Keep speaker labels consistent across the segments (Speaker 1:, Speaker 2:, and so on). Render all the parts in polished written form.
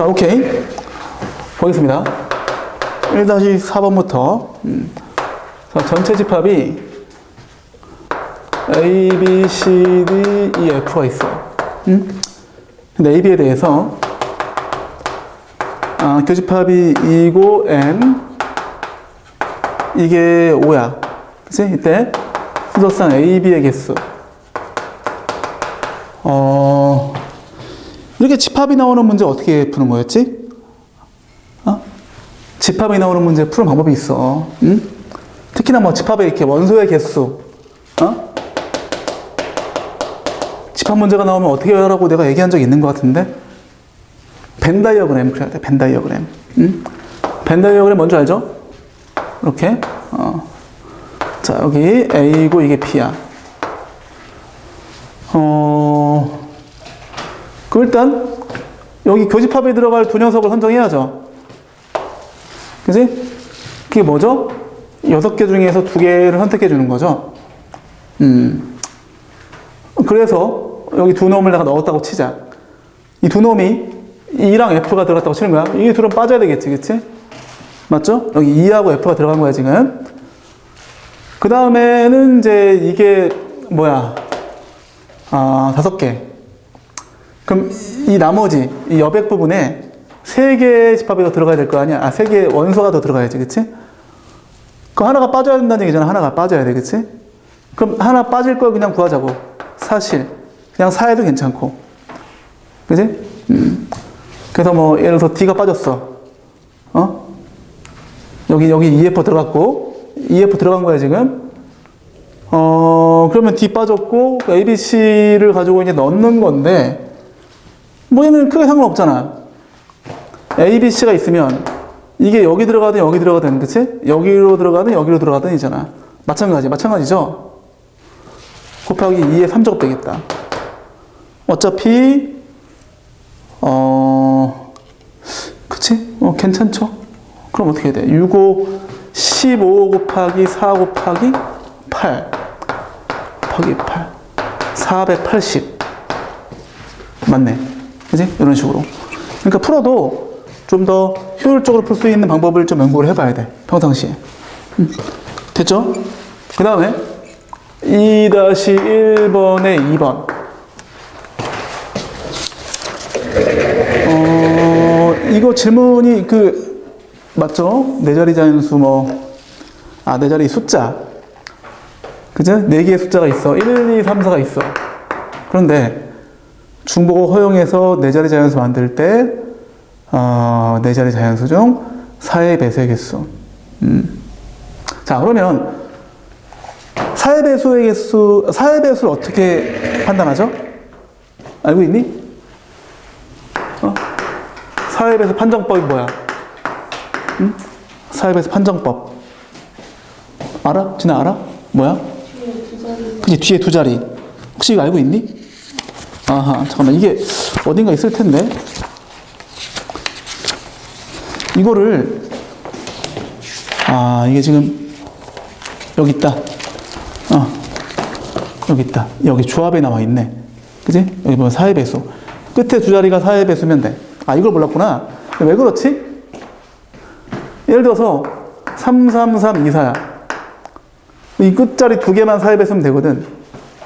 Speaker 1: 자, 오케이. 보겠습니다. 1-4번부터. 자, 전체 집합이 A, B, C, D, E, F가 있어. 근데 A, B에 대해서 교집합이 2고 N, 이게 5야. 그치? 이때 수도상 A, B의 개수. 이렇게 집합이 나오는 문제 어떻게 푸는 거였지? 집합이 나오는 문제 푸는 방법이 있어. 특히나 뭐 집합에 이렇게 원소의 개수, 집합 문제가 나오면 어떻게 하라고 내가 얘기한 적이 있는 것 같은데? 벤 다이어그램 그래야 돼. 벤 다이어그램. 벤 다이어그램 뭔지 알죠? 이렇게. 자, 여기 A고 이게 B야. 그럼 일단 여기 교집합에 들어갈 두 녀석을 선정해야죠. 그지? 그게 뭐죠? 6개 중에서 2개를 선택해 주는 거죠. 그래서 여기 두 놈을 내가 넣었다고 치자. 이 두 놈이 E랑 F가 들어갔다고 치는 거야. 이 둘은 빠져야 되겠지, 그치? 맞죠? 여기 E하고 F가 들어간 거야, 지금. 그 다음에는 이제 이게 뭐야? 5개. 그럼 이 나머지, 이 여백 부분에 3개의 집합이 더 들어가야 될 거 아니야? 3개의 원소가 더 들어가야지, 그치? 그럼 하나가 빠져야 된다는 얘기잖아. 하나가 빠져야 돼, 그치? 그럼 하나 빠질 걸 그냥 구하자고. 사실. 그냥 4해도 괜찮고. 그치? 그래서 뭐, 예를 들어서 D가 빠졌어. 여기 EF 들어갔고, EF 들어간 거야, 지금. 그러면 D 빠졌고, ABC를 가지고 이제 넣는 건데, 뭐 얘는 크게 상관없잖아. ABC가 있으면, 이게 여기 들어가든 여기 들어가든, 그치? 여기로 들어가든 여기로 들어가든 이잖아. 마찬가지죠? 곱하기 2의 3제곱 되겠다. 어차피, 그치? 괜찮죠? 그럼 어떻게 해야 돼? 6, 5, 15 곱하기 4 곱하기 8. 곱하기 8. 480. 맞네. 그지? 이런 식으로. 그러니까 풀어도 좀 더 효율적으로 풀 수 있는 방법을 좀 연구를 해봐야 돼. 평상시에. 됐죠? 그 다음에 2-1번에 2번. 이거 질문이 맞죠? 네 자리 자연수 네 자리 숫자. 그죠? 4개의 숫자가 있어. 1, 2, 3, 4가 있어. 그런데 중복을 허용해서 네 자리 자연수 만들 때, 네 자리 자연수 중 4의 배수의 개수. 자, 그러면 4의 배수의 개수, 4의 배수를 어떻게 판단하죠? 알고 있니? 4의 배수 판정법이 뭐야? 4의 배수 판정법. 알아? 진아 알아? 뭐야? 그치, 뒤에 2자리. 혹시 이거 알고 있니? 잠깐만. 이게 어딘가 있을 텐데. 이거를, 이게 지금, 여기 있다. 여기 있다. 여기 조합에 나와 있네. 그지? 여기 보면 4의 배수. 끝에 2자리가 4의 배수면 돼. 이걸 몰랐구나. 왜 그렇지? 예를 들어서 3, 3, 3, 2, 4야. 이 끝자리 2개만 4의 배수면 되거든.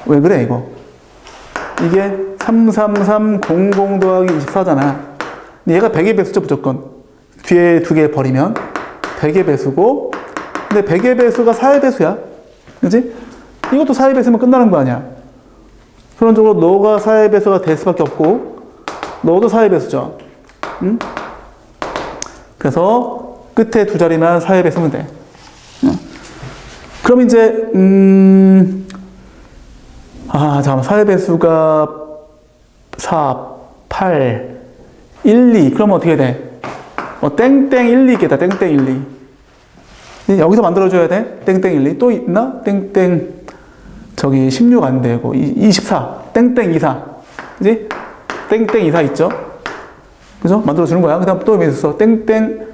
Speaker 1: 왜 그래, 이거? 이게 3, 3, 3, 0, 0 더하기 24잖아. 근데 얘가 100의 배수죠, 무조건. 뒤에 2개 버리면 100의 배수고, 근데 100의 배수가 4의 배수야. 그지? 이것도 4의 배수면 끝나는 거 아니야. 그런적으로 너가 4의 배수가 될 수밖에 없고, 너도 4의 배수죠. 그래서 끝에 2자리만 4의 배수면 돼. 그럼 이제, 잠깐만. 4의 배수가 4, 8, 1, 2. 그러면 어떻게 돼? 땡땡 1, 2 있겠다. 땡땡 1, 2. 여기서 만들어줘야 돼. 땡땡 1, 2. 또 있나? 땡땡, 16 안 되고, 24. 땡땡 24. 그지? 땡땡 24 있죠? 그죠? 만들어주는 거야. 그 다음 또 있어. 땡땡,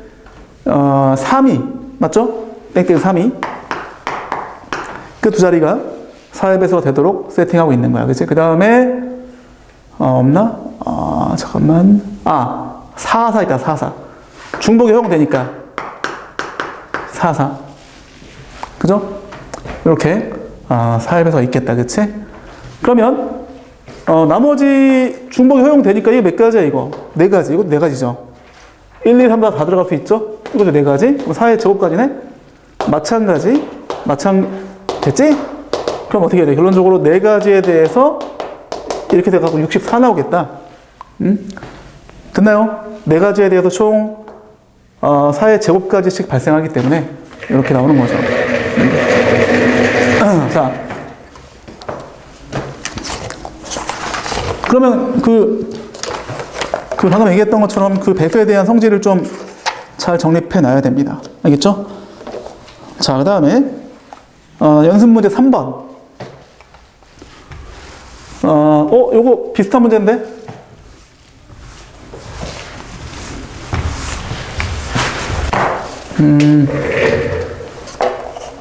Speaker 1: 32. 맞죠? 땡땡 32. 그 2자리가 4의 배수가 되도록 세팅하고 있는 거야. 그치? 그 다음에, 없나? 잠깐만. 4사 있다, 4사. 중복이 허용되니까. 4사. 그죠? 이렇게, 4앱에서 있겠다, 그치? 그러면, 나머지 중복이 허용되니까 이게 몇 가지야, 이거? 4가지. 이것도 4가지죠. 1, 2, 3, 4 다 들어갈 수 있죠? 이것도 4가지. 4의 제곱까지네? 마찬가지. 됐지? 그럼 어떻게 해야 돼? 결론적으로 4가지에 대해서 이렇게 돼가지고 64 나오겠다. 됐나요? 4가지에 대해서 총 4의 제곱까지씩 발생하기 때문에 이렇게 나오는 거죠. 자, 그러면 그 방금 얘기했던 것처럼 그 배수에 대한 성질을 좀 잘 정립해 놔야 됩니다. 알겠죠? 자, 그 다음에 연습 문제 3번. 요거 비슷한 문제인데?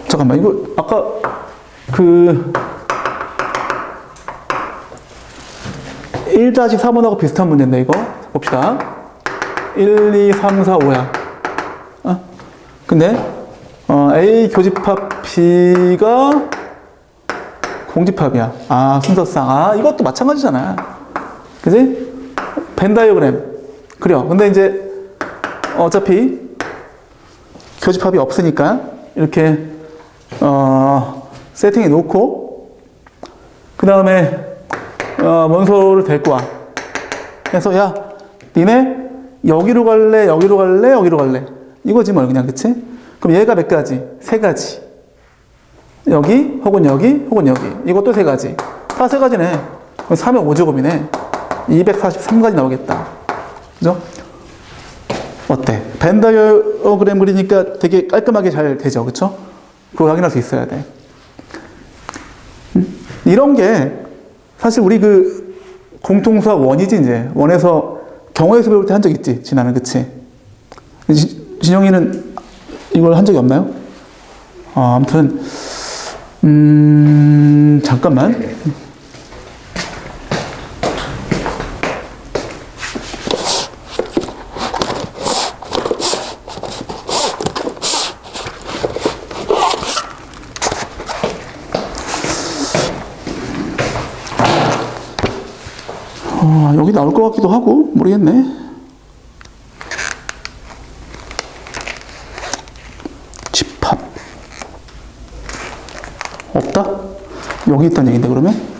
Speaker 1: 잠깐만, 이거, 아까, 1-4번하고 비슷한 문제인데, 이거? 봅시다. 1, 2, 3, 4, 5야. 근데, A 교집합 B가 공집합이야. 순서상. 이것도 마찬가지잖아. 그지? 벤 다이어그램. 그래요. 근데 이제, 어차피, 교집합이 없으니까, 이렇게, 세팅해 놓고, 그 다음에, 원소를 데리고 와. 그래서, 야, 니네, 여기로 갈래, 여기로 갈래, 여기로 갈래. 이거지, 뭘, 그냥, 그치? 그럼 얘가 몇 가지? 3가지. 여기, 혹은 여기, 혹은 여기. 이것도 3가지. 다 3가지네. 그럼 3의 5제곱이네. 243가지 나오겠다. 그죠? 어때? 벤 다이어그램 그리니까 되게 깔끔하게 잘 되죠. 그쵸? 그거 확인할 수 있어야 돼. 이런 게 사실 우리 공통수학 원이지, 이제. 원에서 경우에서 배울 때 한 적 있지, 진아는. 그치? 진영이는 이걸 한 적이 없나요? 아무튼, 잠깐만. 여기 나올 것 같기도 하고, 모르겠네. 집합. 없다? 여기 있다는 얘기인데, 그러면?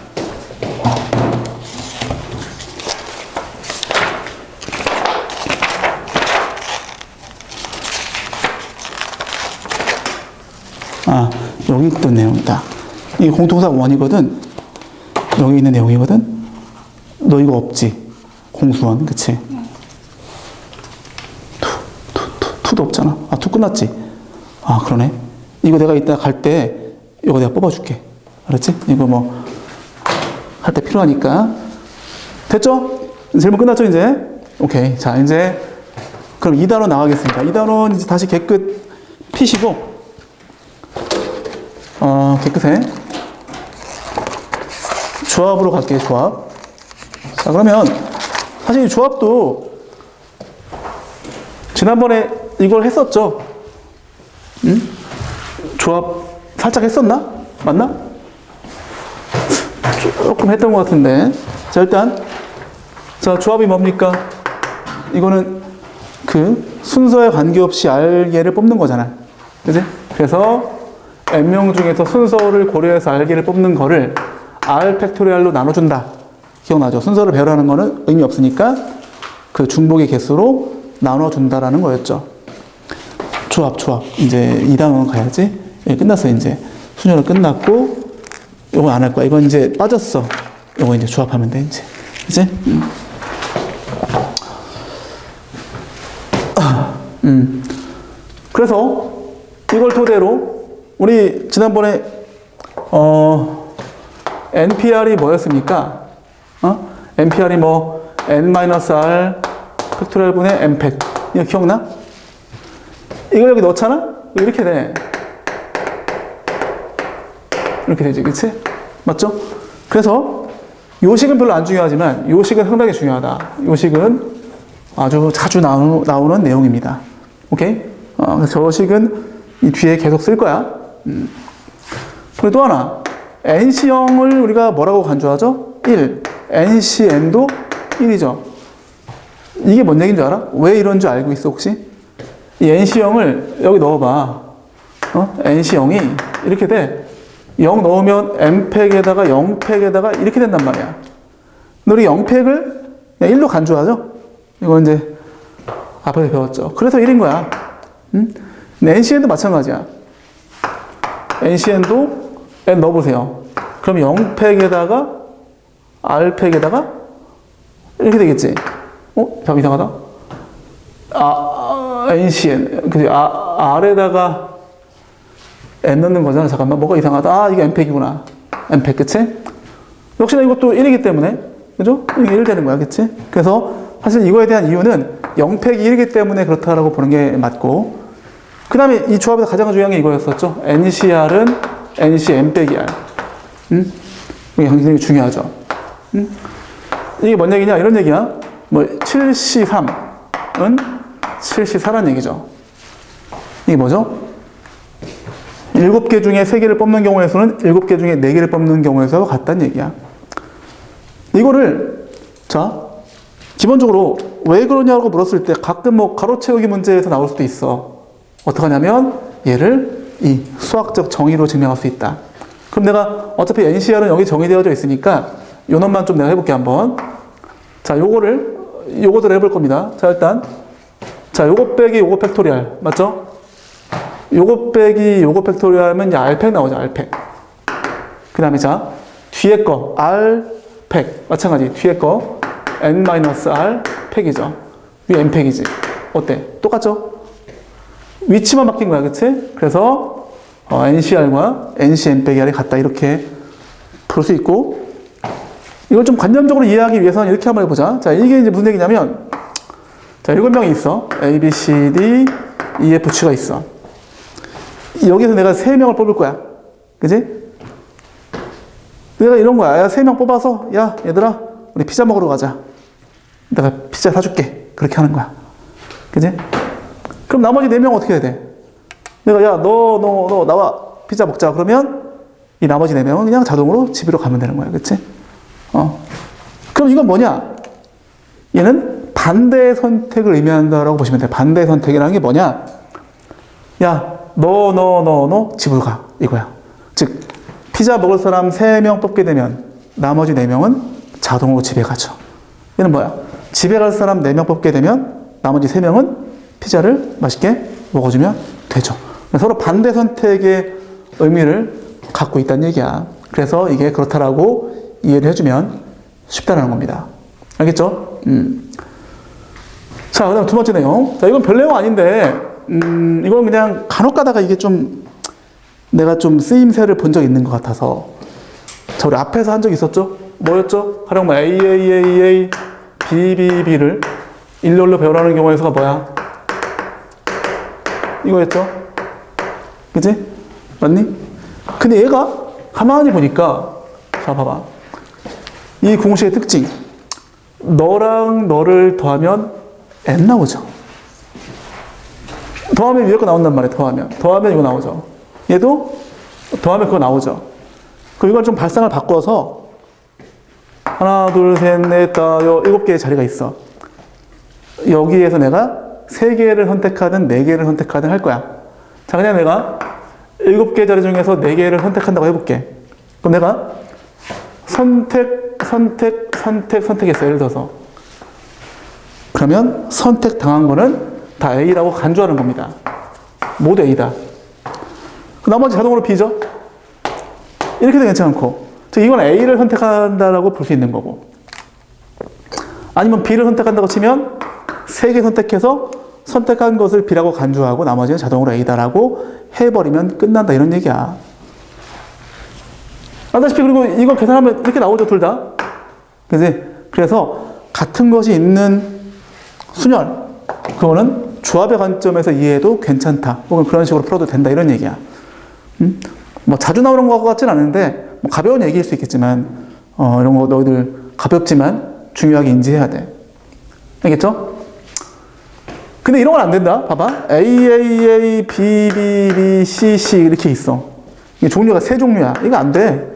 Speaker 1: 여기 있던 내용이다. 이게 공통수학 원이거든. 여기 있는 내용이거든. 너 이거 없지? 공수원, 그치? 투도 없잖아. 투 끝났지? 그러네. 이거 내가 이따 갈 때, 이거 내가 뽑아줄게. 알았지? 이거 뭐, 할 때 필요하니까. 됐죠? 질문 끝났죠, 이제? 오케이. 자, 이제, 그럼 2단원 나가겠습니다. 2단원 이제 다시 개끝 피시고, 개끝에, 조합으로 갈게요, 조합. 자, 그러면, 사실 이 조합도, 지난번에 이걸 했었죠? 응? 조합 살짝 했었나? 맞나? 조금 했던 것 같은데. 자, 일단, 자, 조합이 뭡니까? 이거는 순서에 관계없이 R개를 뽑는 거잖아. 그지? 그래서, N명 중에서 순서를 고려해서 R개를 뽑는 거를 R 팩토리얼로 나눠준다. 기억나죠? 순서를 배열하는 거는 의미 없으니까 그 중복의 개수로 나눠준다라는 거였죠. 조합. 이제 2단원 가야지. 끝났어, 이제. 순열은 끝났고, 이건 안 할 거야. 이건 이제 빠졌어. 이거 이제 조합하면 돼, 이제. 이제? 그래서 이걸 토대로 우리 지난번에 NPR이 뭐였습니까? NPR이 뭐 N-R 팩토리얼 분의 N팩. 이거 기억나? 이걸 여기 넣잖아? 이렇게 돼. 이렇게 되지, 그치? 맞죠? 그래서 요식은 별로 안 중요하지만 요식은 상당히 중요하다. 요식은 아주 자주 나오는 내용입니다. 오케이? 저 식은 이 뒤에 계속 쓸 거야. 그리고 또 하나, NC형을 우리가 뭐라고 간주하죠? 1. NCN도 1이죠. 이게 뭔 얘기인 줄 알아? 왜 이런 줄 알고 있어, 혹시? 이 NC형을 여기 넣어봐. NC형이 이렇게 돼. 0 넣으면 M팩에다가 0팩에다가 이렇게 된단 말이야. 근데 우리 0팩을 1로 간주하죠? 이거 이제 앞에서 배웠죠. 그래서 1인 거야. NCN도 마찬가지야. NCN도 N 넣어보세요. 그럼 0팩에다가 R팩에다가 이렇게 되겠지. 잠깐 이상하다. NCN. 그지? R에다가 N 넣는 거잖아. 잠깐만. 뭐가 이상하다. 이게 N팩이구나. N팩, 그치? 역시나 이것도 1이기 때문에, 그죠? 이게 1 되는 거야, 그치? 그래서 사실 이거에 대한 이유는 0팩이 1이기 때문에 그렇다라고 보는 게 맞고, 그 다음에 이 조합에서 가장 중요한 게 이거였었죠. NCR은 NCN 빼기 R. 이게 굉장히 중요하죠. 이게 뭔 얘기냐? 이런 얘기야. 7C3은 7C4란 얘기죠. 이게 뭐죠? 7개 중에 3개를 뽑는 경우에서는 7개 중에 4개를 뽑는 경우에서 같다는 얘기야. 이거를, 자, 기본적으로 왜 그러냐고 물었을 때 가끔 가로 채우기 문제에서 나올 수도 있어. 어떻게 하냐면 얘를 이 수학적 정의로 증명할 수 있다. 그럼 내가 어차피 NCR은 여기 정의되어져 있으니까 요 놈만 좀 내가 해볼게 한번. 자, 요거들 해볼 겁니다. 자, 일단 자, 요거 빼기 요거 팩토리얼 맞죠? 요거 빼기 요거 팩토리얼 하면 이제 R팩 나오죠. R팩. 그 다음에 자, 뒤에 거 R팩 마찬가지. 뒤에 거 N-R 팩이죠. 위에 N팩이지. 어때? 똑같죠? 위치만 바뀐 거야, 그치? 그래서 NCR과 NCN 빼기 R이 같다 이렇게 볼 수 있고, 이걸 좀 관념적으로 이해하기 위해서는 이렇게 한번 해보자. 자, 이게 이제 무슨 얘기냐면, 자, 7명이 있어. A, B, C, D, E, F, G가 있어. 여기서 내가 3명을 뽑을 거야. 그지? 내가 이런 거야. 야, 3명 뽑아서, 야, 얘들아, 우리 피자 먹으러 가자. 내가 피자 사줄게. 그렇게 하는 거야. 그지? 그럼 나머지 4명 어떻게 해야 돼? 내가, 야, 너 나와. 피자 먹자. 그러면 이 나머지 4명은 그냥 자동으로 집으로 가면 되는 거야. 그치? 그럼 이건 뭐냐? 얘는 반대의 선택을 의미한다라고 보시면 돼. 반대의 선택이라는 게 뭐냐? 야, 너 집으로 가. 이거야. 즉, 피자 먹을 사람 3명 뽑게 되면 나머지 4명은 자동으로 집에 가죠. 얘는 뭐야? 집에 갈 사람 4명 뽑게 되면 나머지 3명은 피자를 맛있게 먹어주면 되죠. 서로 반대 선택의 의미를 갖고 있다는 얘기야. 그래서 이게 그렇다라고 이해를 해주면 쉽다는 겁니다. 알겠죠? 자, 그 다음 두 번째 내용. 자, 이건 별 내용 아닌데, 이건 그냥 간혹 가다가 이게 좀, 내가 좀 쓰임새를 본 적 있는 것 같아서. 자, 우리 앞에서 한 적 있었죠? 뭐였죠? 활용문 A, BB를 일렬로 배우라는 경우에서가 뭐야? 이거였죠? 그치? 맞니? 근데 얘가 가만히 보니까, 자, 봐봐. 이 공식의 특징. 너랑 너를 더하면 N 나오죠. 더하면 위에 거 나온단 말이에요. 더하면 이거 나오죠. 얘도 더하면 그거 나오죠. 그럼 이걸 좀 발상을 바꿔서 하나, 둘, 셋, 넷, 다, 7개의 자리가 있어. 여기에서 내가 3개를 선택하든 4개를 선택하든 할 거야. 자, 그냥 내가 7개 자리 중에서 4개를 선택한다고 해볼게. 그럼 내가 선택했어. 예를 들어서. 그러면 선택당한 거는 다 A라고 간주하는 겁니다. 모두 A다. 나머지 자동으로 B죠? 이렇게도 괜찮고. 즉, 이건 A를 선택한다라고 볼 수 있는 거고. 아니면 B를 선택한다고 치면 3개 선택해서 선택한 것을 B라고 간주하고 나머지는 자동으로 A다라고 해버리면 끝난다. 이런 얘기야. 알다시피 그리고 이거 계산하면 이렇게 나오죠, 둘 다. 그지? 그래서 같은 것이 있는 순열, 그거는 조합의 관점에서 이해해도 괜찮다. 혹은 그런 식으로 풀어도 된다. 이런 얘기야. 뭐 자주 나오는 것 같진 않은데, 뭐 가벼운 얘기일 수 있겠지만, 이런 거 너희들 가볍지만 중요하게 인지해야 돼. 알겠죠? 근데 이런 건 안 된다. 봐봐. AAA, BBB, CC 이렇게 있어. 이게 종류가 세 종류야. 이거 안 돼.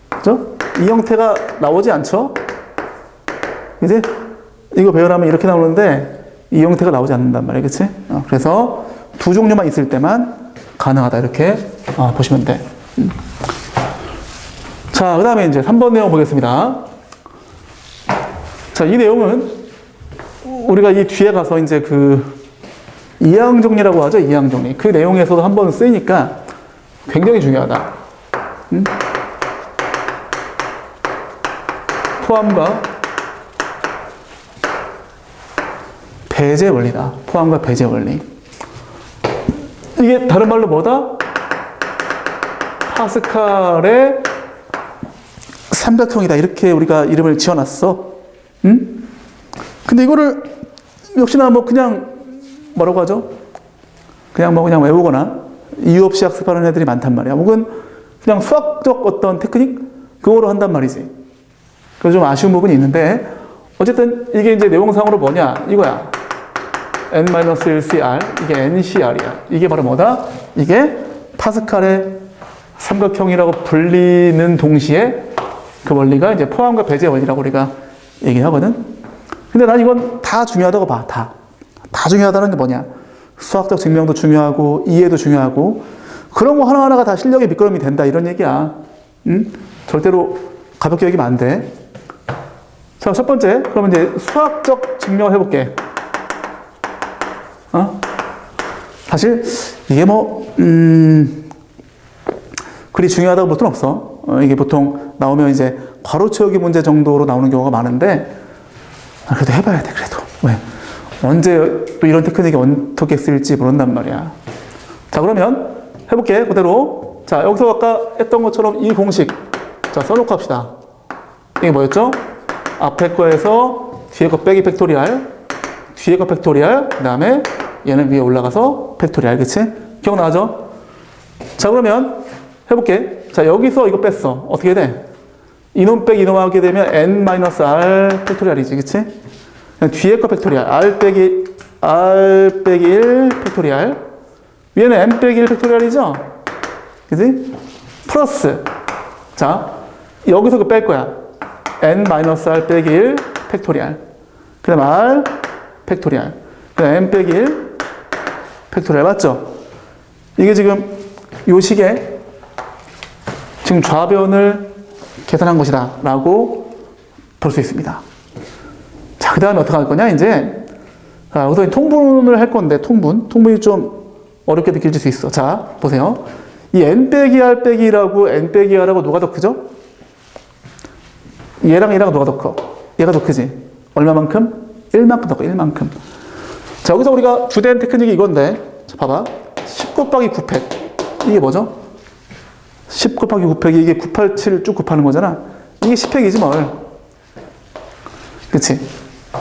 Speaker 1: 그죠? 이 형태가 나오지 않죠? 그지? 이거 배열하면 이렇게 나오는데 이 형태가 나오지 않는단 말이야. 그치? 그래서 두 종류만 있을 때만 가능하다. 이렇게 보시면 돼. 자, 그 다음에 이제 3번 내용 보겠습니다. 자, 이 내용은 우리가 이 뒤에 가서 이제 그 이항정리라고 하죠. 이항정리. 그 내용에서도 한번 쓰이니까 굉장히 중요하다. 포함과 배제 원리다. 포함과 배제 원리. 이게 다른 말로 뭐다? 파스칼의 삼각형이다. 이렇게 우리가 이름을 지어놨어. 근데 이거를 역시나 뭐 그냥 뭐라고 하죠? 그냥 외우거나 이유 없이 학습하는 애들이 많단 말이야. 혹은 그냥 수학적 어떤 테크닉? 그거로 한단 말이지. 그래서 좀 아쉬운 부분이 있는데 어쨌든 이게 이제 내용상으로 뭐냐? 이거야. n-1cr 이게 ncr이야. 이게 바로 뭐다? 이게 파스칼의 삼각형이라고 불리는 동시에 그 원리가 이제 포함과 배제 원리라고 우리가 얘기하거든. 근데 난 이건 다 중요하다고 봐. 다 중요하다는 게 뭐냐? 수학적 증명도 중요하고 이해도 중요하고 그런 거 하나하나가 다 실력의 밑거름이 된다 이런 얘기야. 절대로 가볍게 여기면 안 돼. 자, 첫 번째 그러면 이제 수학적 증명을 해볼게. 사실 이게 뭐 그리 중요하다고 볼 수는 없어. 이게 보통 나오면 이제 괄호 채우기 문제 정도로 나오는 경우가 많은데 그래도 해봐야 돼. 그래도 왜? 언제 또 이런 테크닉이 어떻게 쓸지 모른단 말이야. 자, 그러면 해볼게. 그대로. 자, 여기서 아까 했던 것처럼 이 공식 자 써놓고 합시다. 이게 뭐였죠? 앞에 거에서 뒤에 거 빼기 팩토리알, 뒤에 거 팩토리알, 그 다음에 얘는 위에 올라가서 팩토리알. 그치? 기억나죠? 자, 그러면 해볼게. 자, 여기서 이거 뺐어. 어떻게 돼? 이놈 빼기 이놈 하게 되면 n-r 팩토리알이지. 그치? 뒤에 거 팩토리알. r 빼기 1 팩토리알. 위에는 n 빼기 1 팩토리알이죠? 그치? 플러스. 자, 여기서 그 뺄 거야. n-r 빼기 1 팩토리알. 그 다음 r 팩토리알. 그 다음 n 빼기 1 팩토리알. 맞죠? 이게 지금 요 식에 지금 좌변을 계산한 것이다 라고 볼 수 있습니다. 자, 그 다음에 어떻게 할 거냐 이제 우선 통분을 할 건데 통분이 좀 어렵게 느껴질 수 있어. 자, 보세요. 이 n 빼기 r 빼기라고 n 빼기 r하고 누가 더 크죠? 얘랑 누가 더 커? 얘가 더 크지. 얼마만큼? 1만큼 더 커. 1만큼. 자, 여기서 우리가 주된 테크닉이 이건데 자, 봐봐. 10 곱하기 9팩 이게 뭐죠? 10 곱하기 9팩이 이게 987 쭉 곱하는 거잖아. 이게 10팩이지 뭘. 그치?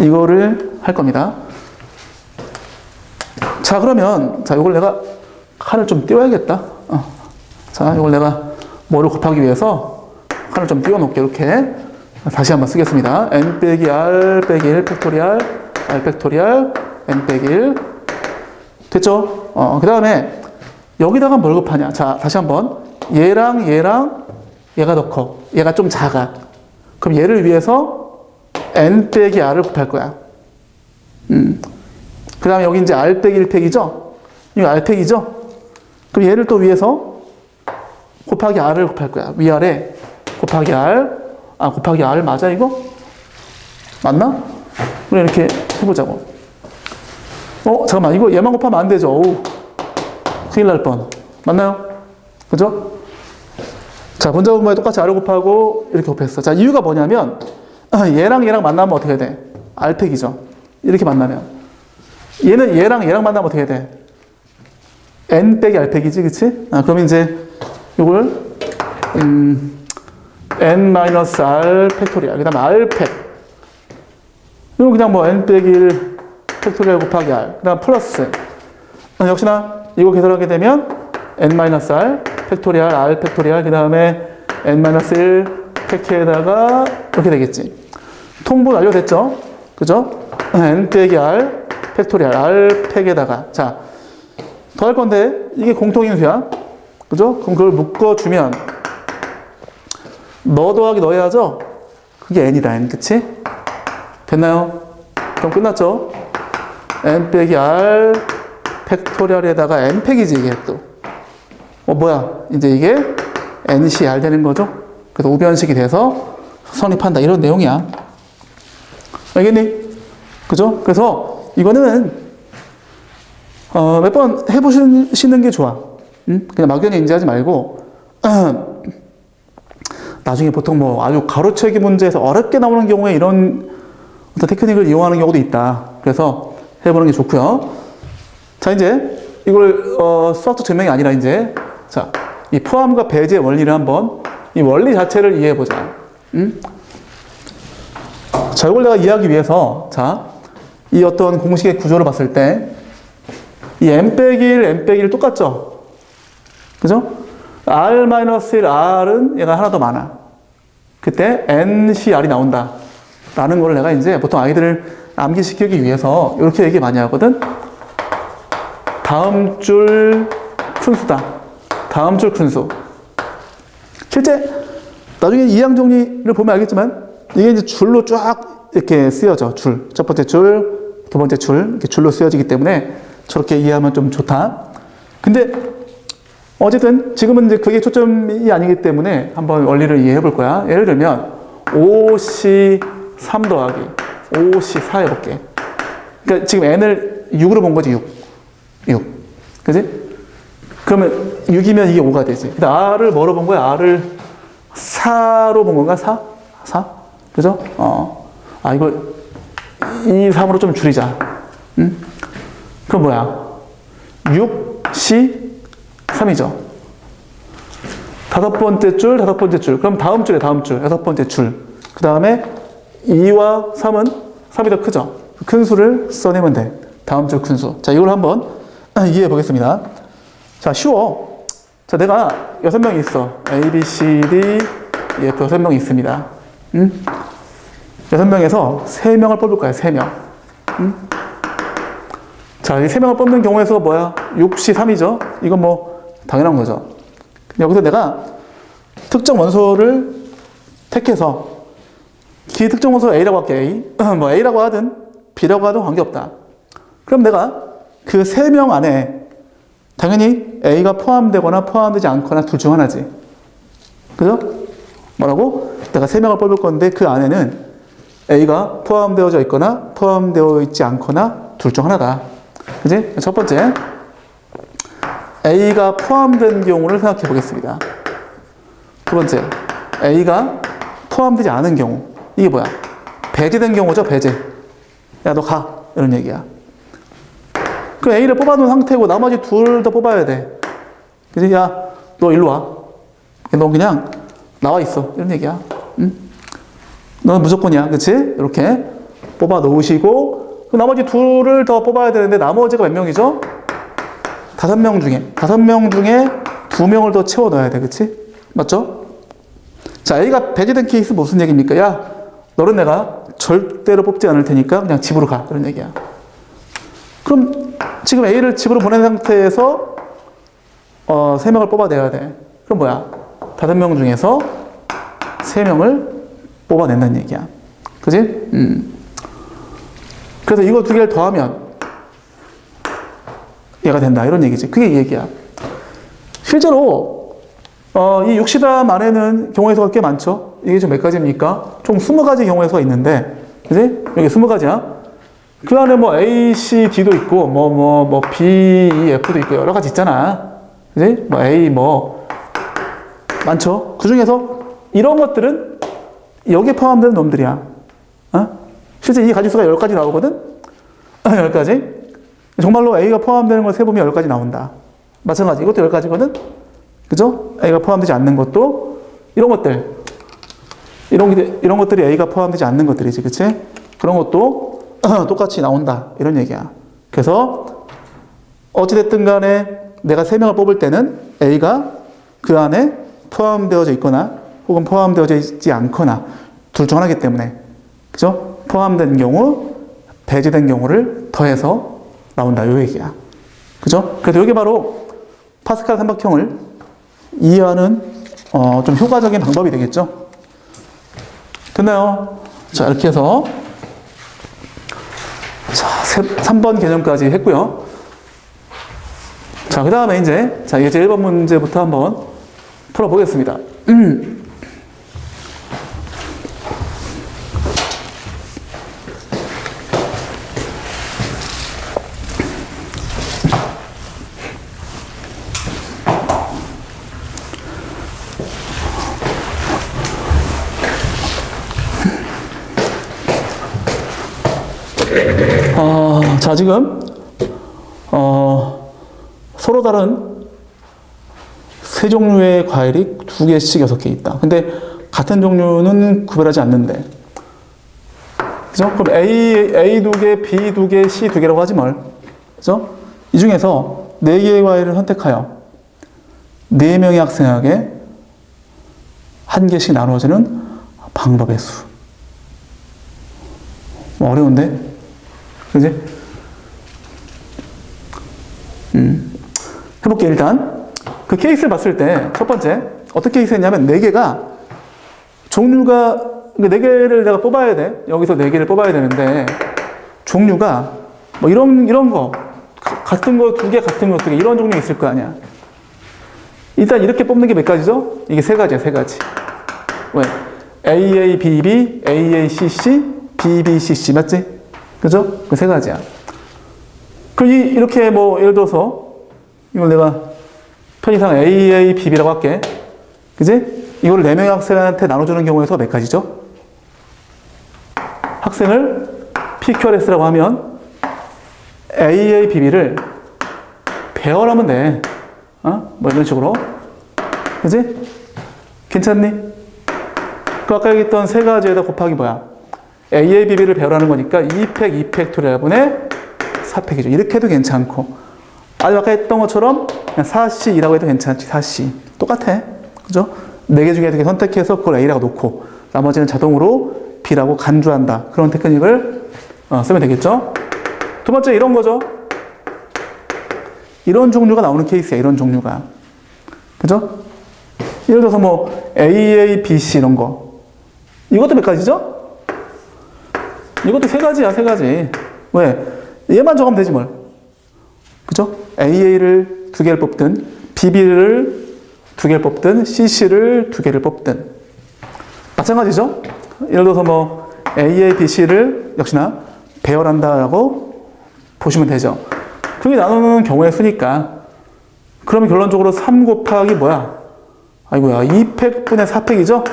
Speaker 1: 이거를 할 겁니다. 자, 그러면 자, 이걸 내가 칸을 좀 띄워야겠다. 자, 이걸 내가 뭐를 곱하기 위해서 칸을 좀 띄워 놓을게. 이렇게 다시 한번 쓰겠습니다. n 빼기 r 빼기 1 팩토리알 r 팩토리알 n 빼기 1 됐죠? 그 다음에 여기다가 뭘 곱하냐. 자, 다시 한번 얘랑 얘가 더 커. 얘가 좀 작아. 그럼 얘를 위해서 n 빼기 r을 곱할 거야. 그 다음에 여기 이제 r 빼기 1팩이죠? 이거 r팩이죠? 그럼 얘를 또 위해서 곱하기 r을 곱할 거야. 위아래 곱하기 r. 곱하기 r 맞아 이거? 맞나? 우리 이렇게 해보자고. 잠깐만. 이거 얘만 곱하면 안 되죠. 어우, 큰일 날 뻔. 맞나요? 그죠? 자, 분자분모에 똑같이 r을 곱하고 이렇게 곱했어. 자, 이유가 뭐냐면 얘랑 만나면 어떻게 돼? r팩이죠. 이렇게 만나면 얘는 얘랑 만나면 어떻게 돼? n 빼기 r팩이지, 그치? 그럼 이제 이걸 n-r 팩토리알, 그 다음에 r팩. 이건 그냥 뭐 n 빼기 1 팩토리알 곱하기 r. 그 다음 플러스. 역시나 이거 계산하게 되면 n-r 팩토리알, r 팩토리알, 그 다음에 n-1 팩트에다가 이렇게 되겠지. 통분 완료됐죠? 그죠? n 빼기 r 팩토리얼 R 팩에다가 자 더할 건데 이게 공통인수야. 그죠? 그럼 그걸 묶어주면 너 더하기 너 해야죠? 그게 n이다, n. 그치? 됐나요? 그럼 끝났죠? n 빼기 r 팩토리얼에다가 n 팩이지, 이게 또. 뭐야? 이제 이게 ncr 되는 거죠? 그래서 우변식이 돼서 성립한다. 이런 내용이야. 알겠니? 그죠? 그래서 이거는 몇 번 해보시는 게 좋아. 응? 그냥 막연히 인지하지 말고 나중에 보통 뭐 아주 가로채기 문제에서 어렵게 나오는 경우에 이런 어떤 테크닉을 이용하는 경우도 있다. 그래서 해보는 게 좋고요. 자, 이제 이걸 수학적 증명이 아니라 이제 자, 이 포함과 배제 원리를 한번 이 원리 자체를 이해해보자. 응? 자, 이걸 내가 이해하기 위해서 자, 이 어떤 공식의 구조를 봤을 때 이 n 빼기 1, n 빼기 1 똑같죠? 그죠? r-1, r은 얘가 하나 더 많아. 그때 ncr이 나온다. 라는 걸 내가 이제 보통 아이들을 암기시키기 위해서 이렇게 얘기 많이 하거든. 다음 줄 푼수다. 다음 줄 푼수. 실제 나중에 이항 정리를 보면 알겠지만 이게 이제 줄로 쫙 이렇게 쓰여져. 줄. 첫 번째 줄, 두 번째 줄 이렇게 줄로 쓰여지기 때문에 저렇게 이해하면 좀 좋다. 근데 어쨌든 지금은 이제 그게 초점이 아니기 때문에 한번 원리를 이해해 볼 거야. 예를 들면 5C3 더하기 5C4 해볼게. 그러니까 지금 n을 6으로 본 거지. 6. 그지? 그러면 6이면 이게 5가 되지. 근데 r을 뭐로 본 거야? r을 4로 본 건가? 4? 4? 그죠? 이걸 2, 3으로 좀 줄이자. 응? 그럼 뭐야? 6C 3이죠. 다섯 번째 줄, 다섯 번째 줄. 그럼 다음 줄에 다음 줄, 여섯 번째 줄. 그 다음에 2와 3은 3이 더 크죠. 큰 수를 써내면 돼. 다음 줄 큰 수. 자, 이걸 한번 이해해 보겠습니다. 자, 쉬워. 자, 내가 6명이 있어. A, B, C, D, E, F 6명이 있습니다. 6명에서 3명을 뽑을 거야, 3명. 자, 이 3명을 뽑는 경우에서 뭐야? 6C 3이죠? 이건 뭐, 당연한 거죠. 여기서 내가 특정 원소를 택해서, 기특정 원소 A라고 할게, A. 뭐, A라고 하든, B라고 하든 관계없다. 그럼 내가 그 3명 안에, 당연히 A가 포함되거나 포함되지 않거나 둘 중 하나지. 그죠? 뭐라고? 내가 3명을 뽑을 건데, 그 안에는 A가 포함되어져 있거나, 포함되어 있지 않거나, 둘 중 하나다. 그지? 첫 번째, A가 포함된 경우를 생각해 보겠습니다. 두 번째, A가 포함되지 않은 경우. 이게 뭐야? 배제된 경우죠, 배제. 야, 너 가. 이런 얘기야. 그럼 A를 뽑아놓은 상태고, 나머지 둘 더 뽑아야 돼. 그지? 야, 너 일로 와. 너 그냥 나와 있어. 이런 얘기야. 응? 너는 무조건이야. 그치? 이렇게 뽑아 놓으시고, 나머지 둘을 더 뽑아야 되는데 나머지가 몇 명이죠? 5명 중에 2명을 더 채워 넣어야 돼. 그치? 맞죠? 자, A가 배제된 케이스 무슨 얘기입니까? 야, 너는 내가 절대로 뽑지 않을 테니까 그냥 집으로 가. 이런 얘기야. 그럼 지금 A를 집으로 보낸 상태에서 3명을 뽑아내야 돼. 그럼 뭐야? 5명 중에서 3명을 뽑아낸다는 얘기야. 그지? 그래서 이거 두 개를 더하면 얘가 된다. 이런 얘기지. 그게 이 얘기야. 실제로 이 6시담 안에는 경우의 꽤 많죠. 이게 좀 몇 가지입니까? 총 20가지 경우의 수가 있는데, 그지? 여기 20가지야. 그 안에 뭐 A, C, D도 있고, 뭐 B, E, F도 있고 여러 가지 있잖아. 그지? 뭐 A, 많죠. 그 중에서 이런 것들은 여기에 포함되는 놈들이야. 실제 이 가지수가 10가지 나오거든? 10가지? 정말로 A가 포함되는 걸 세보면 10가지 나온다. 마찬가지. 이것도 10가지거든? 그죠? A가 포함되지 않는 것도, 이런 것들. 이런 것들이 A가 포함되지 않는 것들이지. 그치? 그런 것도 똑같이 나온다. 이런 얘기야. 그래서, 어찌됐든 간에 내가 3명을 뽑을 때는 A가 그 안에 포함되어져 있거나, 혹은 포함되어져 있지 않거나, 둘 중 하나이기 때문에. 그죠? 포함된 경우, 배제된 경우를 더해서 나온다. 요 얘기야. 그죠? 그래서 이게 바로 파스칼 삼각형을 이해하는 좀 효과적인 방법이 되겠죠? 됐나요? 자, 이렇게 해서 자, 3번 개념까지 했고요. 자, 그 다음에 이제 1번 문제부터 한번 풀어보겠습니다. 자, 지금 서로 다른 세 종류의 과일이 2개씩 6개 있다. 근데 같은 종류는 구별하지 않는데, 그죠? 그럼 A 2개, B 2개, C 2개라고 하지 뭘? 그죠? 이 중에서 4개의 과일을 선택하여 4명의 학생에게 1개씩 나누어지는 방법의 수. 어려운데? 그지? 해볼게. 일단 그 케이스를 봤을 때 첫 번째 어떤 케이스였냐면 4개가 종류가 4개를 내가 뽑아야 돼. 여기서 4개를 뽑아야 되는데 종류가 뭐 이런 거 같은 거 2개, 같은 거 2개 이런 종류 있을 거 아니야. 일단 이렇게 뽑는 게 몇 가지죠? 이게 3가지야. 3가지. 왜? AA, BB, AA, CC, BB, CC 맞지? 그죠? 그 3가지야. 이렇게 뭐 예를 들어서 이걸 내가 편의상 AA, BB라고 할게. 그지? 이걸 4명의 학생한테 나눠주는 경우에서 몇 가지죠? 학생을 PQRS라고 하면 AA, BB를 배열하면 돼. 뭐 이런 식으로. 그지? 괜찮니? 그 아까 얘기했던 3가지에다 곱하기 뭐야? AA, BB를 배열하는 거니까 2팩, 2팩토리아분의 4팩이죠. 이렇게 해도 괜찮고. 아까 했던 것처럼 그냥 4C라고 해도 괜찮지. 4C. 똑같아. 그죠? 4개 중에 2개 선택해서 그걸 A라고 놓고 나머지는 자동으로 B라고 간주한다. 그런 테크닉을 쓰면 되겠죠? 두 번째 이런 거죠. 이런 종류가 나오는 케이스야. 이런 종류가. 그죠? 예를 들어서 뭐 AA, BC 이런 거. 이것도 몇 가지죠? 이것도 3가지야. 3가지. 왜? 얘만 적으면 되지 뭘. 그죠? AA를 2개를 뽑든 BB를 2개를 뽑든 CC를 2개를 뽑든 마찬가지죠? 예를 들어서 뭐 AA, BC를 역시나 배열한다라고 보시면 되죠. 그게 나누는 경우의 수니까 그러면 결론적으로 3 곱하기 뭐야? 아이고야 2팩분의 4팩이죠?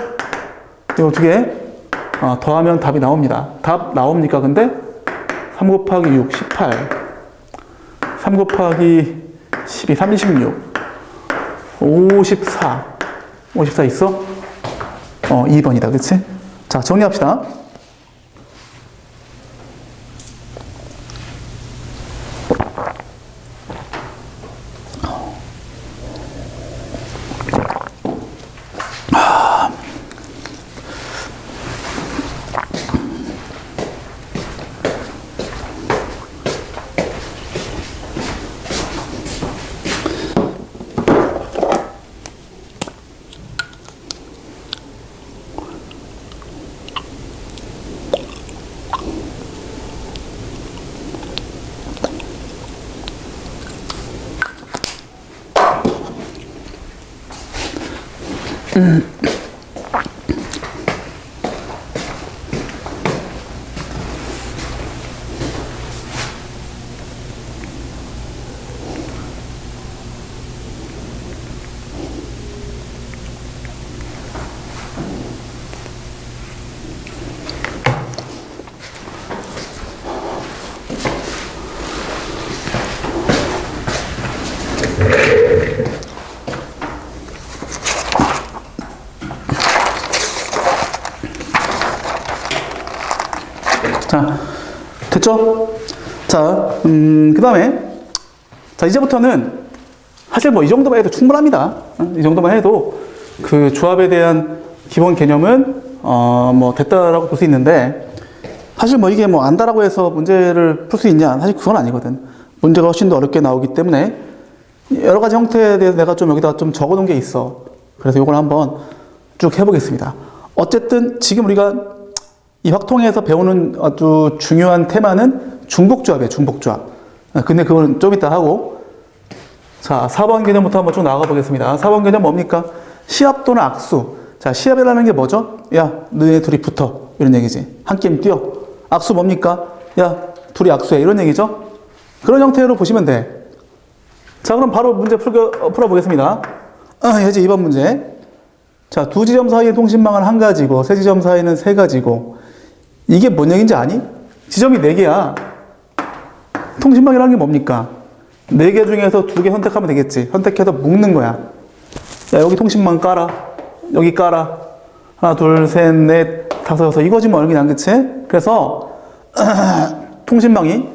Speaker 1: 이거 어떻게 더하면 답이 나옵니다. 답 나옵니까 근데? 3 곱하기 6, 18 3 곱하기 12, 36 54 54 있어? 2번이다. 그치? 자, 정리합시다. 자, 됐죠? 자, 그 다음에, 자, 이제부터는 사실 뭐 이 정도만 해도 충분합니다. 이 정도만 해도 그 조합에 대한 기본 개념은, 뭐 됐다라고 볼 수 있는데, 사실 뭐 이게 뭐 안다라고 해서 문제를 풀 수 있냐? 사실 그건 아니거든. 문제가 훨씬 더 어렵게 나오기 때문에 여러 가지 형태에 대해서 내가 좀 여기다가 좀 적어 놓은 게 있어. 그래서 이걸 한번 쭉 해보겠습니다. 어쨌든 지금 우리가 이 확통에서 배우는 아주 중요한 테마는 중복조합이에요. 중복조합. 근데 그거는 좀 이따 하고, 자 4번 개념부터 한번 쭉 나가 보겠습니다. 4번 개념 뭡니까? 시합 또는 악수. 자 시합이라는 게 뭐죠? 야 너네 둘이 붙어 이런 얘기지. 한 게임 뛰어. 악수 뭡니까? 야 둘이 악수해 이런 얘기죠. 그런 형태로 보시면 돼. 자 그럼 바로 문제 풀어보겠습니다. 이제 2번 문제. 자, 두 지점 사이의 통신망은 한 가지고 세 지점 사이는 세 가지고, 이게 뭔 얘기인지 아니? 지점이 4개야. 통신망이라는 게 뭡니까? 4개 중에서 2개 선택하면 되겠지. 선택해서 묶는 거야. 야, 여기 통신망 깔아. 여기 깔아. 하나, 둘, 셋, 넷, 다섯, 여섯. 이거지 뭐, 그냥, 그치? 그래서, 통신망이